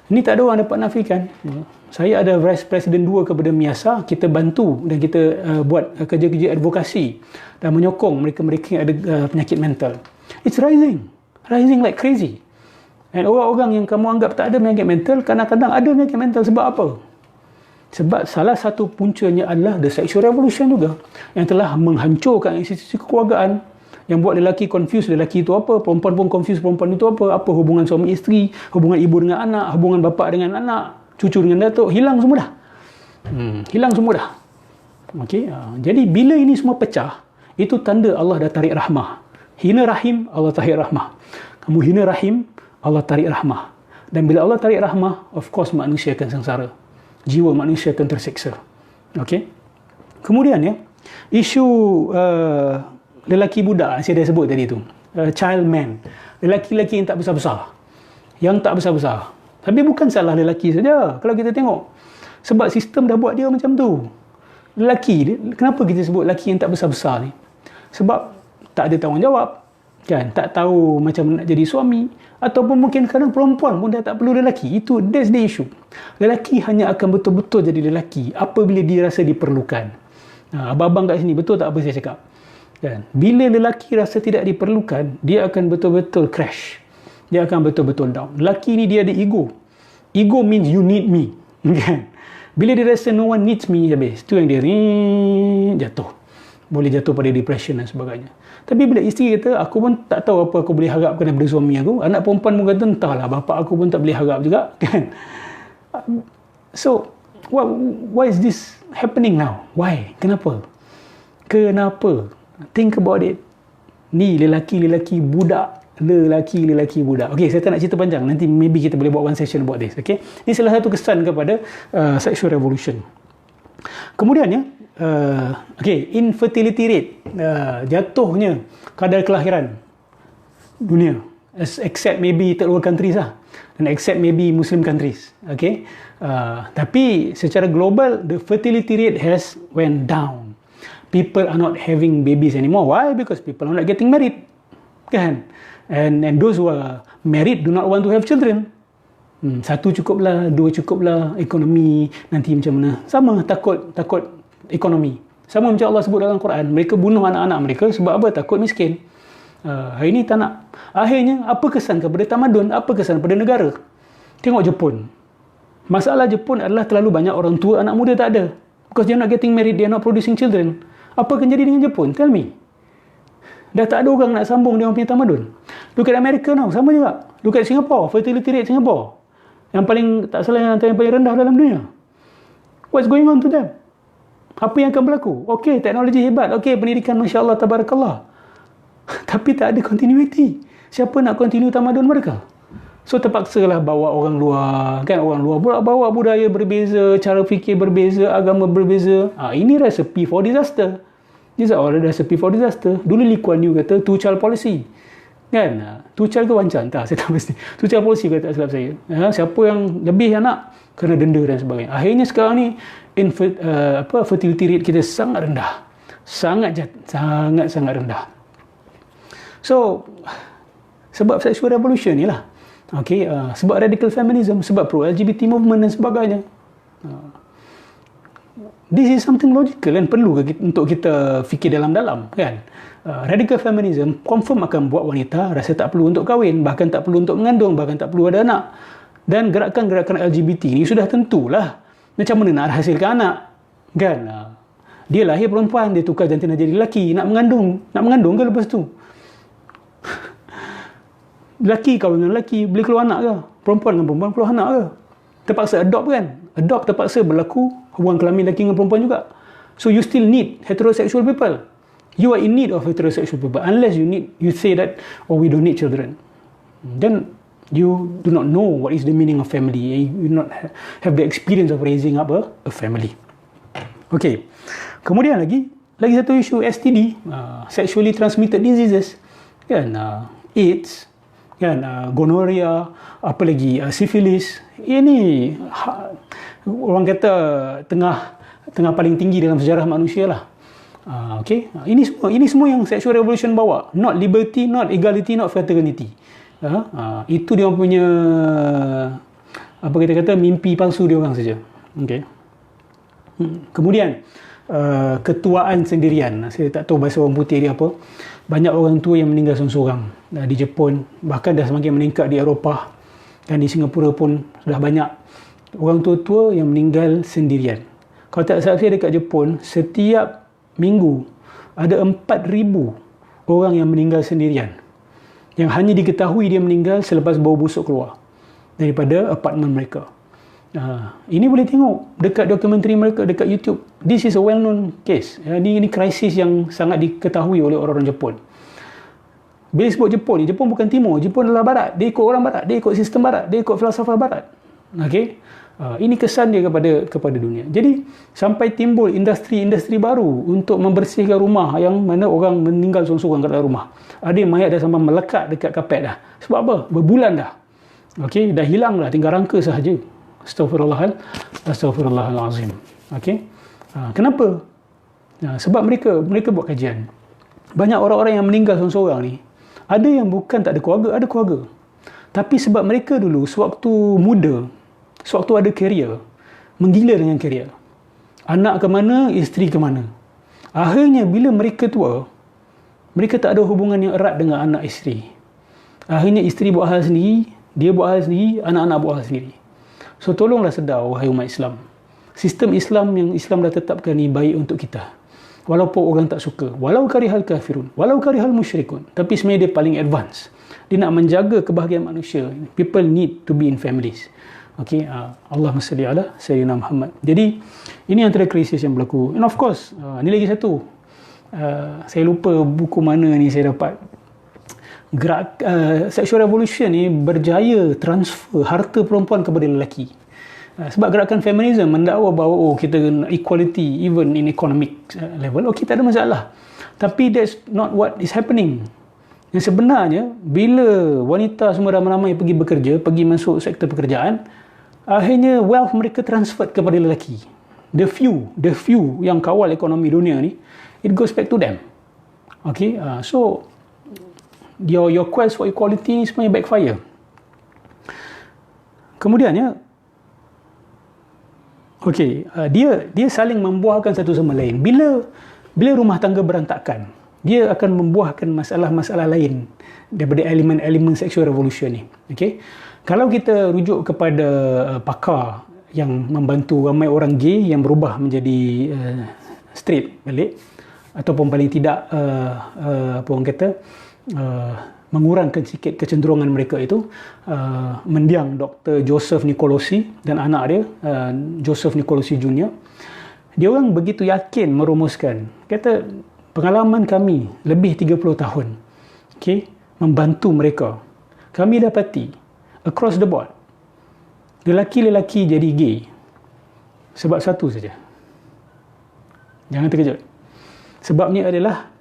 Ini tak ada orang dapat nafikan. Saya ada Vice President 2 kepada MIASA. Kita bantu dan kita buat kerja-kerja advokasi dan menyokong mereka-mereka yang ada penyakit mental. It's rising. Rising like crazy. Dan orang-orang yang kamu anggap tak ada penyakit mental, kadang-kadang ada penyakit mental. Sebab apa? Sebab salah satu puncanya adalah the sexual revolution juga. Yang telah menghancurkan institusi kekeluargaan. Yang buat lelaki confuse lelaki itu apa, perempuan pun confuse perempuan itu apa hubungan suami isteri, hubungan ibu dengan anak, hubungan bapa dengan anak, cucu dengan datuk, hilang semua dah. Hilang semua dah. Okey, jadi bila ini semua pecah, itu tanda Allah dah tarik rahmah. Hina rahim, Allah tarik rahmah. Kamu hina rahim, Allah tarik rahmah. Dan bila Allah tarik rahmah, of course manusia akan sengsara. Jiwa manusia akan tersiksa. Okey. Kemudian ya, isu lelaki budak saya dah sebut tadi tu. Child man. Lelaki-lelaki yang tak besar-besar. Yang tak besar-besar. Tapi bukan salah lelaki saja kalau kita tengok. Sebab sistem dah buat dia macam tu. Lelaki, kenapa kita sebut lelaki yang tak besar-besar ni? Sebab tak ada tanggungjawab. Kan? Tak tahu macam nak jadi suami. Ataupun mungkin kadang perempuan pun dah tak perlu lelaki. That's the issue. Lelaki hanya akan betul-betul jadi lelaki apabila dia rasa diperlukan. Abang-abang kat sini, betul tak apa saya cakap? Kan? Bila lelaki rasa tidak diperlukan, dia akan betul-betul crash. Dia akan betul-betul down. Lelaki ni dia ada ego. Ego means you need me. Kan? Bila dia rasa no one needs me, habis. Itu yang dia jatuh. Boleh jatuh pada depression dan sebagainya. Tapi bila isteri kata, aku pun tak tahu apa aku boleh harapkan daripada suami aku. Anak perempuan pun kata, entahlah, bapa aku pun tak boleh harap juga. Kan? So, why is this happening now? Why? Kenapa? Think about it. Ni lelaki-lelaki budak. Lelaki-lelaki budak. Okay, saya tak nak cerita panjang. Nanti maybe kita boleh buat one session about this. Okay? Ini salah satu kesan kepada sexual revolution. Kemudian ya, okay, infertility rate. Jatuhnya kadar kelahiran dunia. Except maybe third world countries lah. Dan except maybe Muslim countries. Okay? Tapi secara global, the fertility rate has went down. People are not having babies anymore. Why? Because people are not getting married. Kan? And those who are married do not want to have children. Satu cukuplah, dua cukuplah, ekonomi nanti macam mana. Sama, takut ekonomi. Sama macam Allah sebut dalam Quran. Mereka bunuh anak-anak mereka sebab apa? Takut miskin. Hari ini tak nak. Akhirnya, apa kesan kepada tamadun? Apa kesan kepada negara? Tengok Jepun. Masalah Jepun adalah terlalu banyak orang tua, anak muda tak ada. Because they are not getting married, they are not producing children. Apa akan jadi dengan Jepun? Tell me. Dah tak ada orang nak sambung dia orang punya tamadun. Look at America now, sama juga. Look at Singapore, fertility rate Singapore. Yang paling, tak salah, yang paling rendah dalam dunia. What's going on to them? Apa yang akan berlaku? Okey, teknologi hebat. Okey, pendidikan Masya Allah, Tabarakallah. Tapi tak ada continuity. Siapa nak continue tamadun mereka? So terpaksalah bawa orang luar. Kan, orang luar bawa budaya berbeza, cara fikir berbeza, agama berbeza. Ini recipe for disaster. These are all recipe for disaster. Dulu Lee Kuan Yew kata two child policy. Kan? Two child ke one child? Tak, saya tak mesti. Two child policy kalau tak silap saya. Siapa yang lebih anak, kena denda dan sebagainya. Akhirnya sekarang ni, fertility rate kita sangat rendah. Sangat rendah. So, sebab sexual revolution ni lah. Okay, sebab radical feminism, sebab pro-LGBT movement dan sebagainya. This is something logical kan, perlu untuk kita fikir dalam-dalam kan. Radical feminism confirm akan buat wanita rasa tak perlu untuk kahwin, bahkan tak perlu untuk mengandung, bahkan tak perlu ada anak. Dan gerakan-gerakan LGBT ni sudah tentulah macam mana nak hasilkan anak kan. Dia lahir perempuan, dia tukar jantina jadi lelaki, nak mengandung ke lepas tu? Lelaki kahwin dengan lelaki, boleh keluar anak ke? Perempuan dengan perempuan keluar anak ke? Terpaksa adopt kan? Adopt terpaksa berlaku hubungan kelamin lelaki dengan perempuan juga. So you still need heterosexual people. You are in need of heterosexual people. Unless you say that, oh, we don't need children. Then you do not know what is the meaning of family. You do not have the experience of raising up a family. Okay. Kemudian lagi satu isu STD, sexually transmitted diseases, kan, AIDS, kan, gonorrhea, apa lagi, syphilis. Ini orang kata tengah paling tinggi dalam sejarah manusia lah. Okay, ini semua yang sexual revolution bawa. Not liberty, not equality, not fraternity. Itu dia punya apa kita kata mimpi palsu dia orang saja. Okay. Kemudian ketuaan sendirian. Saya tak tahu bahasa orang putih dia apa. Banyak orang tua yang meninggal seorang-seorang di Jepun, bahkan dah semakin meningkat di Eropah, dan di Singapura pun sudah banyak orang tua-tua yang meninggal sendirian. Kalau tak salah saya, dekat Jepun setiap minggu ada 4,000 orang yang meninggal sendirian, yang hanya diketahui dia meninggal selepas bau busuk keluar daripada apartmen mereka. Ini boleh tengok dekat dokumentari mereka dekat YouTube. This is a well-known case. Ini krisis yang sangat diketahui oleh orang-orang Jepun. Bila sebut Jepun, Jepun bukan timur, Jepun adalah barat. Dia ikut orang barat, dia ikut sistem barat, dia ikut filsafah barat. Okay? Ini kesan dia kepada dunia. Jadi sampai timbul industri baru untuk membersihkan rumah yang mana orang meninggal seorang-seorang kat dalam rumah. Ada mayat dah sampai melekat dekat kapet dah. Sebab apa? Berbulan dah. Okay? Dah hilang dah, tinggal rangka sahaja. Astaghfirullahalazim. Okay? Kenapa? Sebab mereka buat kajian. Banyak orang-orang yang meninggal seorang-seorang ni, ada yang bukan tak ada keluarga, ada keluarga. Tapi sebab mereka dulu sewaktu muda, sewaktu ada karier, menggila dengan karier. Anak ke mana, isteri ke mana. Akhirnya bila mereka tua, mereka tak ada hubungan yang erat dengan anak isteri. Akhirnya isteri buat hal sendiri, dia buat hal sendiri, anak-anak buat hal sendiri. So tolonglah sedar, wahai umat Islam. Sistem Islam yang Islam dah tetapkan ni baik untuk kita. Walaupun orang tak suka, walau karihal kafirun, walau karihal musyrikun, tapi sebenarnya dia paling advance. Dia nak menjaga kebahagiaan manusia. People need to be in families. Okay, Allahumma salli ala Sayyidina Muhammad. Jadi ini antara krisis yang berlaku. And of course, ni lagi satu. Saya lupa buku mana ni saya dapat. Sexual revolution ni berjaya transfer harta perempuan kepada lelaki. Sebab gerakan feminism mendakwa bahawa kita equality even in economic level. Okay, tak ada masalah. Tapi that's not what is happening. Yang sebenarnya, bila wanita semua ramai-ramai pergi bekerja, pergi masuk sektor pekerjaan, akhirnya wealth mereka transferred kepada lelaki. The few yang kawal ekonomi dunia ni, it goes back to them. Okay, so your quest for equality ni sebenarnya backfire. Kemudiannya, okay, dia saling membuahkan satu sama lain. Bila rumah tangga berantakan, dia akan membuahkan masalah-masalah lain daripada elemen-elemen sexual revolution ni. Okay? Kalau kita rujuk kepada pakar yang membantu ramai orang gay yang berubah menjadi straight balik, ataupun paling tidak apa orang kata, mengurangkan sikit kecenderungan mereka itu, mendiang Dr. Joseph Nicolosi dan anak dia, Joseph Nicolosi Jr. Dia orang begitu yakin merumuskan, kata pengalaman kami lebih 30 tahun, okay, membantu mereka, kami dapati across the board lelaki-lelaki jadi gay sebab satu saja. Jangan terkejut. Sebabnya adalah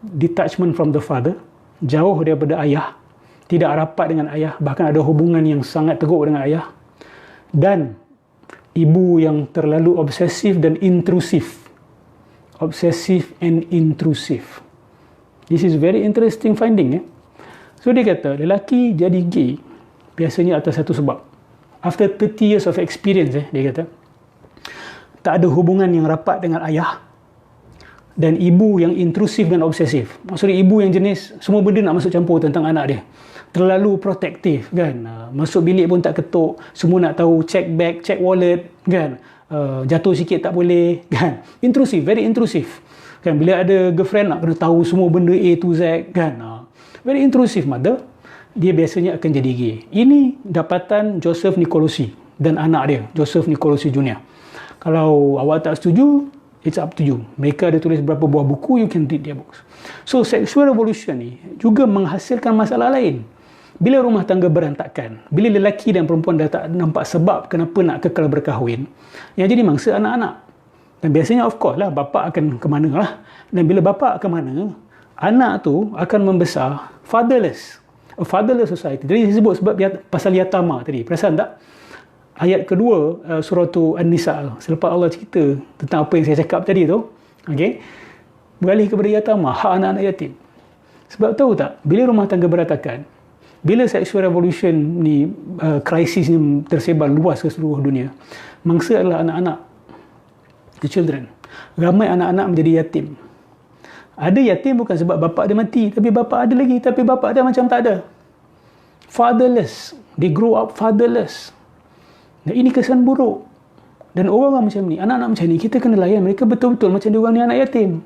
detachment from the father, jauh daripada ayah, tidak rapat dengan ayah, bahkan ada hubungan yang sangat teruk dengan ayah, dan ibu yang terlalu obsesif dan intrusif. Obsesif and intrusive. This is very interesting finding. So dia kata, lelaki jadi gay biasanya atas satu sebab. After 30 years of experience, dia kata, tak ada hubungan yang rapat dengan ayah, dan ibu yang intrusif dan obsesif. Maksudnya ibu yang jenis semua benda nak masuk campur tentang anak dia. Terlalu protektif kan. Masuk bilik pun tak ketuk, semua nak tahu, check bag, check wallet kan. Jatuh sikit tak boleh kan. Intrusif, very intrusif kan. Bila ada girlfriend nak kena tahu semua benda A to Z kan. Very intrusive mother. Dia biasanya akan jadi gay. Ini dapatan Joseph Nicolosi dan anak dia, Joseph Nicolosi Jr. Kalau awak tak setuju, it's up to you. Mereka ada tulis beberapa buah buku, you can read their books. So sexual revolution ni juga menghasilkan masalah lain. Bila rumah tangga berantakan, bila lelaki dan perempuan dah tak nampak sebab kenapa nak kekal berkahwin, yang jadi mangsa anak-anak. Dan biasanya of course lah, bapa akan ke mana lah. Dan bila bapa ke mana, anak tu akan membesar fatherless. A fatherless society. Jadi saya sebut sebab pasal yatama tadi. Perasan tak? Ayat kedua surah An-Nisa, selepas Allah cerita tentang apa yang saya cakap tadi tu, okay, beralih kepada yatama, hak anak-anak yatim. Sebab tahu tak, bila rumah tangga berantakan, bila sexual revolution ni, krisis ni tersebar luas ke seluruh dunia, mangsa adalah anak-anak, the children. Ramai anak-anak menjadi yatim. Ada yatim bukan sebab bapa dia mati, tapi bapa ada lagi, tapi bapa dia macam tak ada. Fatherless. They grow up fatherless. Dan ini kesan buruk. Dan orang macam ni, anak-anak macam ni, kita kena layan mereka betul-betul macam dia orang ni anak yatim.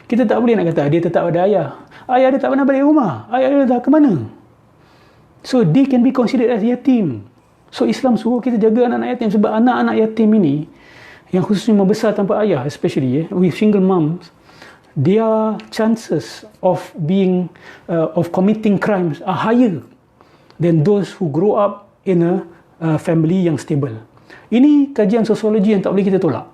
Kita tak boleh nak kata dia tetap ada ayah. Ayah dia tak pernah balik rumah. Ayah dia dah ke mana? So they can be considered as yatim. So Islam suruh kita jaga anak-anak yatim, sebab anak-anak yatim ini yang khususnya membesar tanpa ayah, especially with single moms, their chances of being of committing crimes are higher than those who grow up in a family yang stable. Ini kajian sosiologi yang tak boleh kita tolak.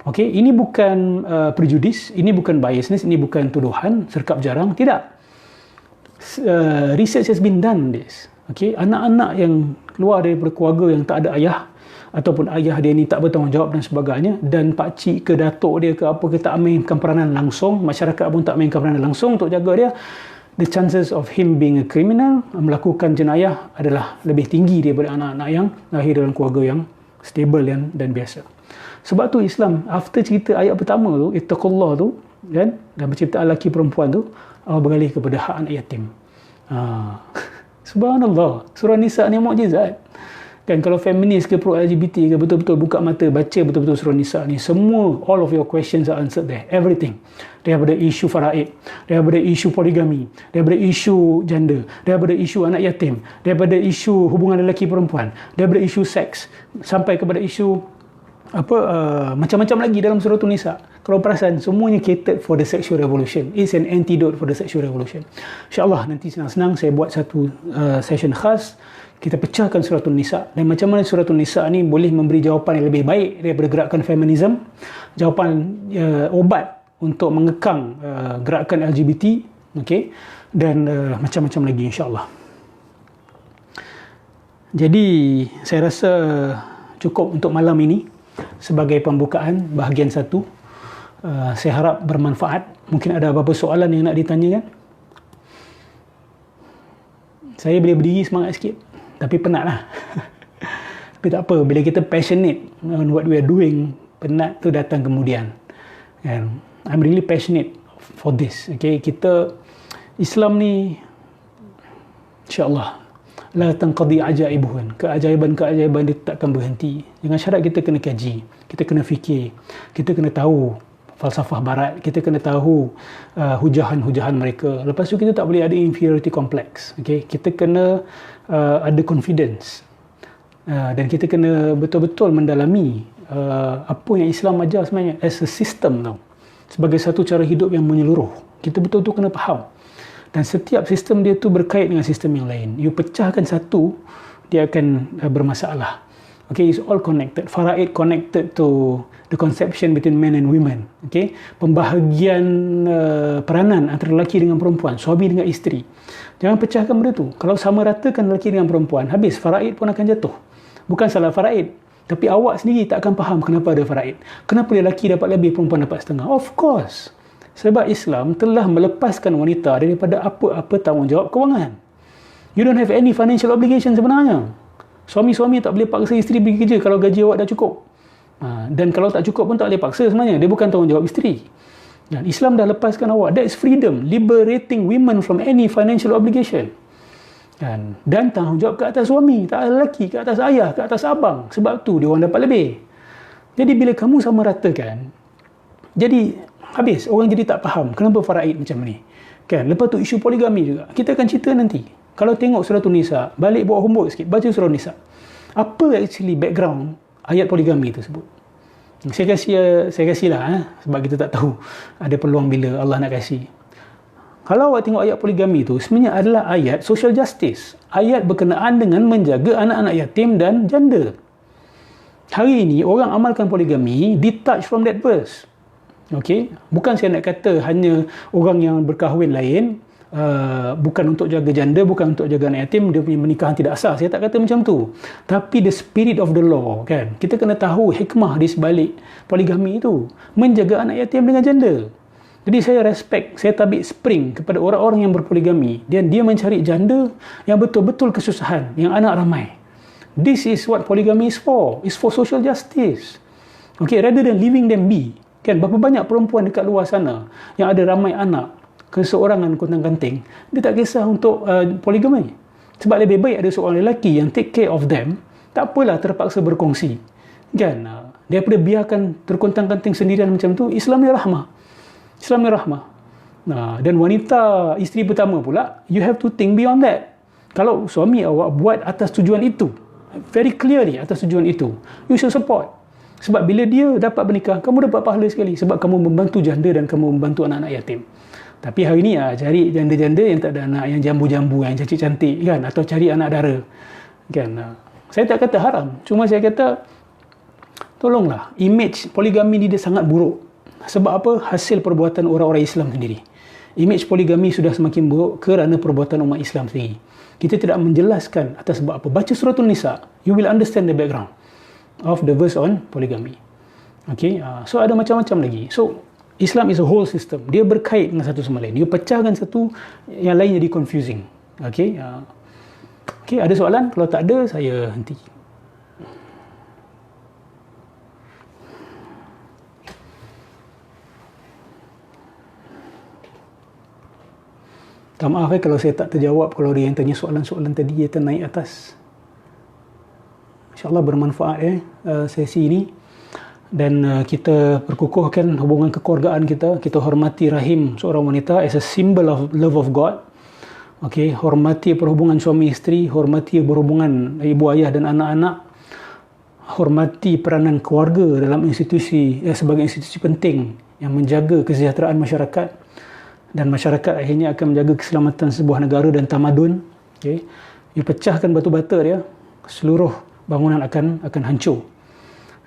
Okay, ini bukan prejudis, ini bukan biasness, ini bukan tuduhan, serkap jarang, tidak. Research has been done on this. Okay, anak-anak yang keluar daripada keluarga yang tak ada ayah, ataupun ayah dia ni tak bertanggungjawab dan sebagainya, dan pakcik ke datuk dia ke apa ke tak mainkan peranan langsung, masyarakat pun tak mainkan peranan langsung untuk jaga dia, the chances of him being a criminal, melakukan jenayah, adalah lebih tinggi daripada anak-anak yang lahir dalam keluarga yang stable dan biasa. Sebab tu Islam, after cerita ayat pertama tu, ittaqullah tu kan, dan penciptaan lelaki perempuan tu, Allah beralih kepada hak anak yatim. Subhanallah, surah Nisa ni mukjizat. Kan, kalau feminis ke pro LGBT ke, betul-betul buka mata, baca betul-betul surah Nisa ni, semua, all of your questions are answered there, everything. Daripada isu faraid, daripada isu poligami, daripada isu gender, daripada isu anak yatim, daripada isu hubungan lelaki perempuan, daripada isu seks, sampai kepada isu macam-macam lagi dalam surah Nisa. Kalau perasan, semuanya catered for the sexual revolution. It's an antidote for the sexual revolution. InsyaAllah nanti senang-senang saya buat satu session khas, kita pecahkan surah Nisa, dan macam mana surah Nisa ni boleh memberi jawapan yang lebih baik daripada gerakan feminism, jawapan obat untuk mengekang gerakan LGBT, okay? Dan macam-macam lagi insyaAllah. Jadi saya rasa cukup untuk malam ini sebagai pembukaan bahagian 1. Saya harap bermanfaat. Mungkin ada apa-apa soalan yang nak ditanyakan. Saya boleh berdiri semangat sikit, tapi penat lah. Tapi tak apa, bila kita passionate on what we are doing, penat tu datang kemudian. And I'm really passionate for this. Okay, kita Islam ni, insyaAllah, la tanqadi ajaibuhan. Keajaiban-keajaiban dia takkan berhenti. Dengan syarat kita kena kaji, kita kena fikir, kita kena tahu falsafah barat, kita kena tahu hujahan-hujahan mereka. Lepas tu kita tak boleh ada inferiority complex. Okay? Kita kena ada confidence, dan kita kena betul-betul mendalami apa yang Islam ajar sebenarnya as a system tau, sebagai satu cara hidup yang menyeluruh. Kita betul-betul kena faham, dan setiap sistem dia tu berkait dengan sistem yang lain. You pecahkan satu, dia akan bermasalah. Okay, it's all connected. Faraid connected to the conception between men and women. Okay, pembahagian peranan antara lelaki dengan perempuan, suami dengan isteri. Jangan pecahkan benda tu. Kalau sama ratakan lelaki dengan perempuan, habis faraid pun akan jatuh. Bukan salah faraid, tapi awak sendiri tak akan faham kenapa ada faraid. Kenapa lelaki dapat lebih, perempuan dapat setengah? Of course. Sebab Islam telah melepaskan wanita daripada apa-apa tanggungjawab kewangan. You don't have any financial obligation sebenarnya. Suami-suami tak boleh paksa isteri pergi kerja kalau gaji awak dah cukup. Dan kalau tak cukup pun tak boleh paksa sebenarnya. Dia bukan tanggungjawab isteri. Dan Islam dah lepaskan awak. That is freedom. Liberating women from any financial obligation. Dan tanggungjawab ke atas suami, ke atas lelaki, ke atas ayah, ke atas abang. Sebab tu dia orang dapat lebih. Jadi bila kamu sama ratakan, jadi habis. Orang jadi tak faham kenapa faraid macam ni. Lepas tu isu poligami juga. Kita akan cerita nanti. Kalau tengok surah Nisa, balik buat homework sikit, baca surah Nisa. Apa actually background ayat poligami tersebut? Saya kasihlah sebab kita tak tahu ada peluang bila Allah nak kasih. Kalau awak tengok ayat poligami tu, sebenarnya adalah ayat social justice. Ayat berkenaan dengan menjaga anak-anak yatim dan janda. Hari ini orang amalkan poligami detach from that verse. Okay? Bukan saya nak kata hanya orang yang berkahwin lain, bukan untuk jaga janda, bukan untuk jaga anak yatim, dia punya pernikahan tidak sah. Saya tak kata macam tu. Tapi the spirit of the law, kan? Kita kena tahu hikmah di sebalik poligami itu. Menjaga anak yatim dengan janda. Jadi saya respect, saya tabik spring kepada orang-orang yang berpoligami. Dan dia mencari janda yang betul-betul kesusahan, yang anak ramai. This is what polygamy is for. It's for social justice. Okay, rather than leaving them be. Kan, berapa banyak perempuan dekat luar sana yang ada ramai anak, keseorangan kontang-kanting, dia tak kisah untuk poligami. Sebab lebih baik ada seorang lelaki yang take care of them, tak apalah terpaksa berkongsi. Kan? Daripada biarkan terkontang-kanting sendirian macam tu, Islam ni rahmah. Islam ni rahmah. Dan wanita, isteri pertama pula, you have to think beyond that. Kalau suami awak buat atas tujuan itu, very clearly atas tujuan itu, you should support. Sebab bila dia dapat bernikah, kamu dapat pahala sekali. Sebab kamu membantu janda dan kamu membantu anak-anak yatim. Tapi hari ni cari janda-janda yang tak ada anak, yang jambu-jambu, yang cantik-cantik, kan? Atau cari anak dara, kan? Saya tak kata haram, cuma saya kata tolonglah, image poligami ni dia sangat buruk. Sebab apa? Hasil perbuatan orang-orang Islam sendiri. Image poligami sudah semakin buruk kerana perbuatan umat Islam sendiri. Kita tidak menjelaskan atas sebab apa. Baca surah Nisa, you will understand the background of the verse on polygamy. Okay, so ada macam-macam lagi. So Islam is a whole system. Dia berkait dengan satu sama lain. Dia pecahkan satu, yang lain jadi confusing. Okay, ada soalan? Kalau tak ada, saya henti. Tak maaf kalau saya tak terjawab. Kalau dia yang tanya soalan-soalan tadi, dia ternaik atas. InsyaAllah bermanfaat sesi ini. Dan kita perkukuhkan hubungan kekeluargaan kita. Kita hormati rahim seorang wanita as a symbol of love of God. Okay, hormati perhubungan suami isteri, hormati perhubungan ibu ayah dan anak-anak, hormati peranan keluarga dalam institusi sebagai institusi penting yang menjaga kesejahteraan masyarakat, dan masyarakat akhirnya akan menjaga keselamatan sebuah negara dan tamadun. Okay, you pecahkan batu bata dia, seluruh bangunan akan hancur.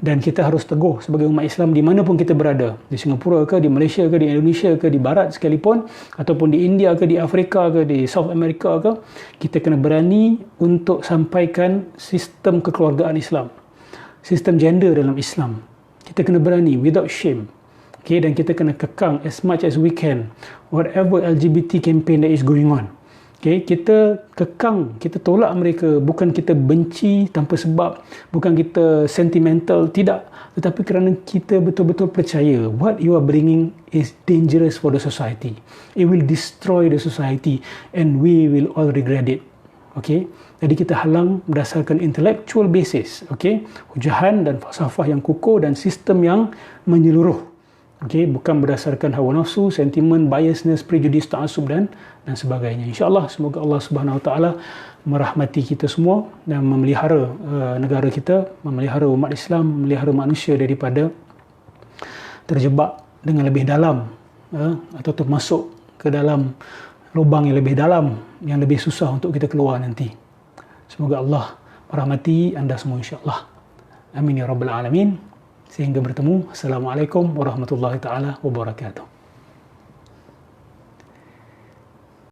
Dan kita harus teguh sebagai umat Islam di mana pun kita berada, di Singapura ke, di Malaysia ke, di Indonesia ke, di Barat sekalipun, ataupun di India ke, di Afrika ke, di South America ke, kita kena berani untuk sampaikan sistem kekeluargaan Islam, sistem gender dalam Islam. Kita kena berani without shame. Okay, dan kita kena kekang as much as we can whatever LGBT campaign that is going on. Okay, kita kekang, kita tolak mereka, bukan kita benci tanpa sebab, bukan kita sentimental, tidak, tetapi kerana kita betul-betul percaya what you are bringing is dangerous for the society. It will destroy the society and we will all regret it. Okay, jadi kita halang berdasarkan intellectual basis, okay, hujahan dan falsafah yang kukuh dan sistem yang menyeluruh. Okay, bukan berdasarkan hawa nafsu, sentimen, biasness, prejudis, ta'asub dan sebagainya. InsyaAllah, semoga Allah Subhanahu Wa Taala merahmati kita semua dan memelihara negara kita, memelihara umat Islam, memelihara manusia daripada terjebak dengan lebih dalam atau termasuk ke dalam lubang yang lebih dalam, yang lebih susah untuk kita keluar nanti. Semoga Allah merahmati anda semua insyaAllah. Amin ya rabbal alamin. Sehingga bertemu. Assalamualaikum warahmatullahi taala wabarakatuh.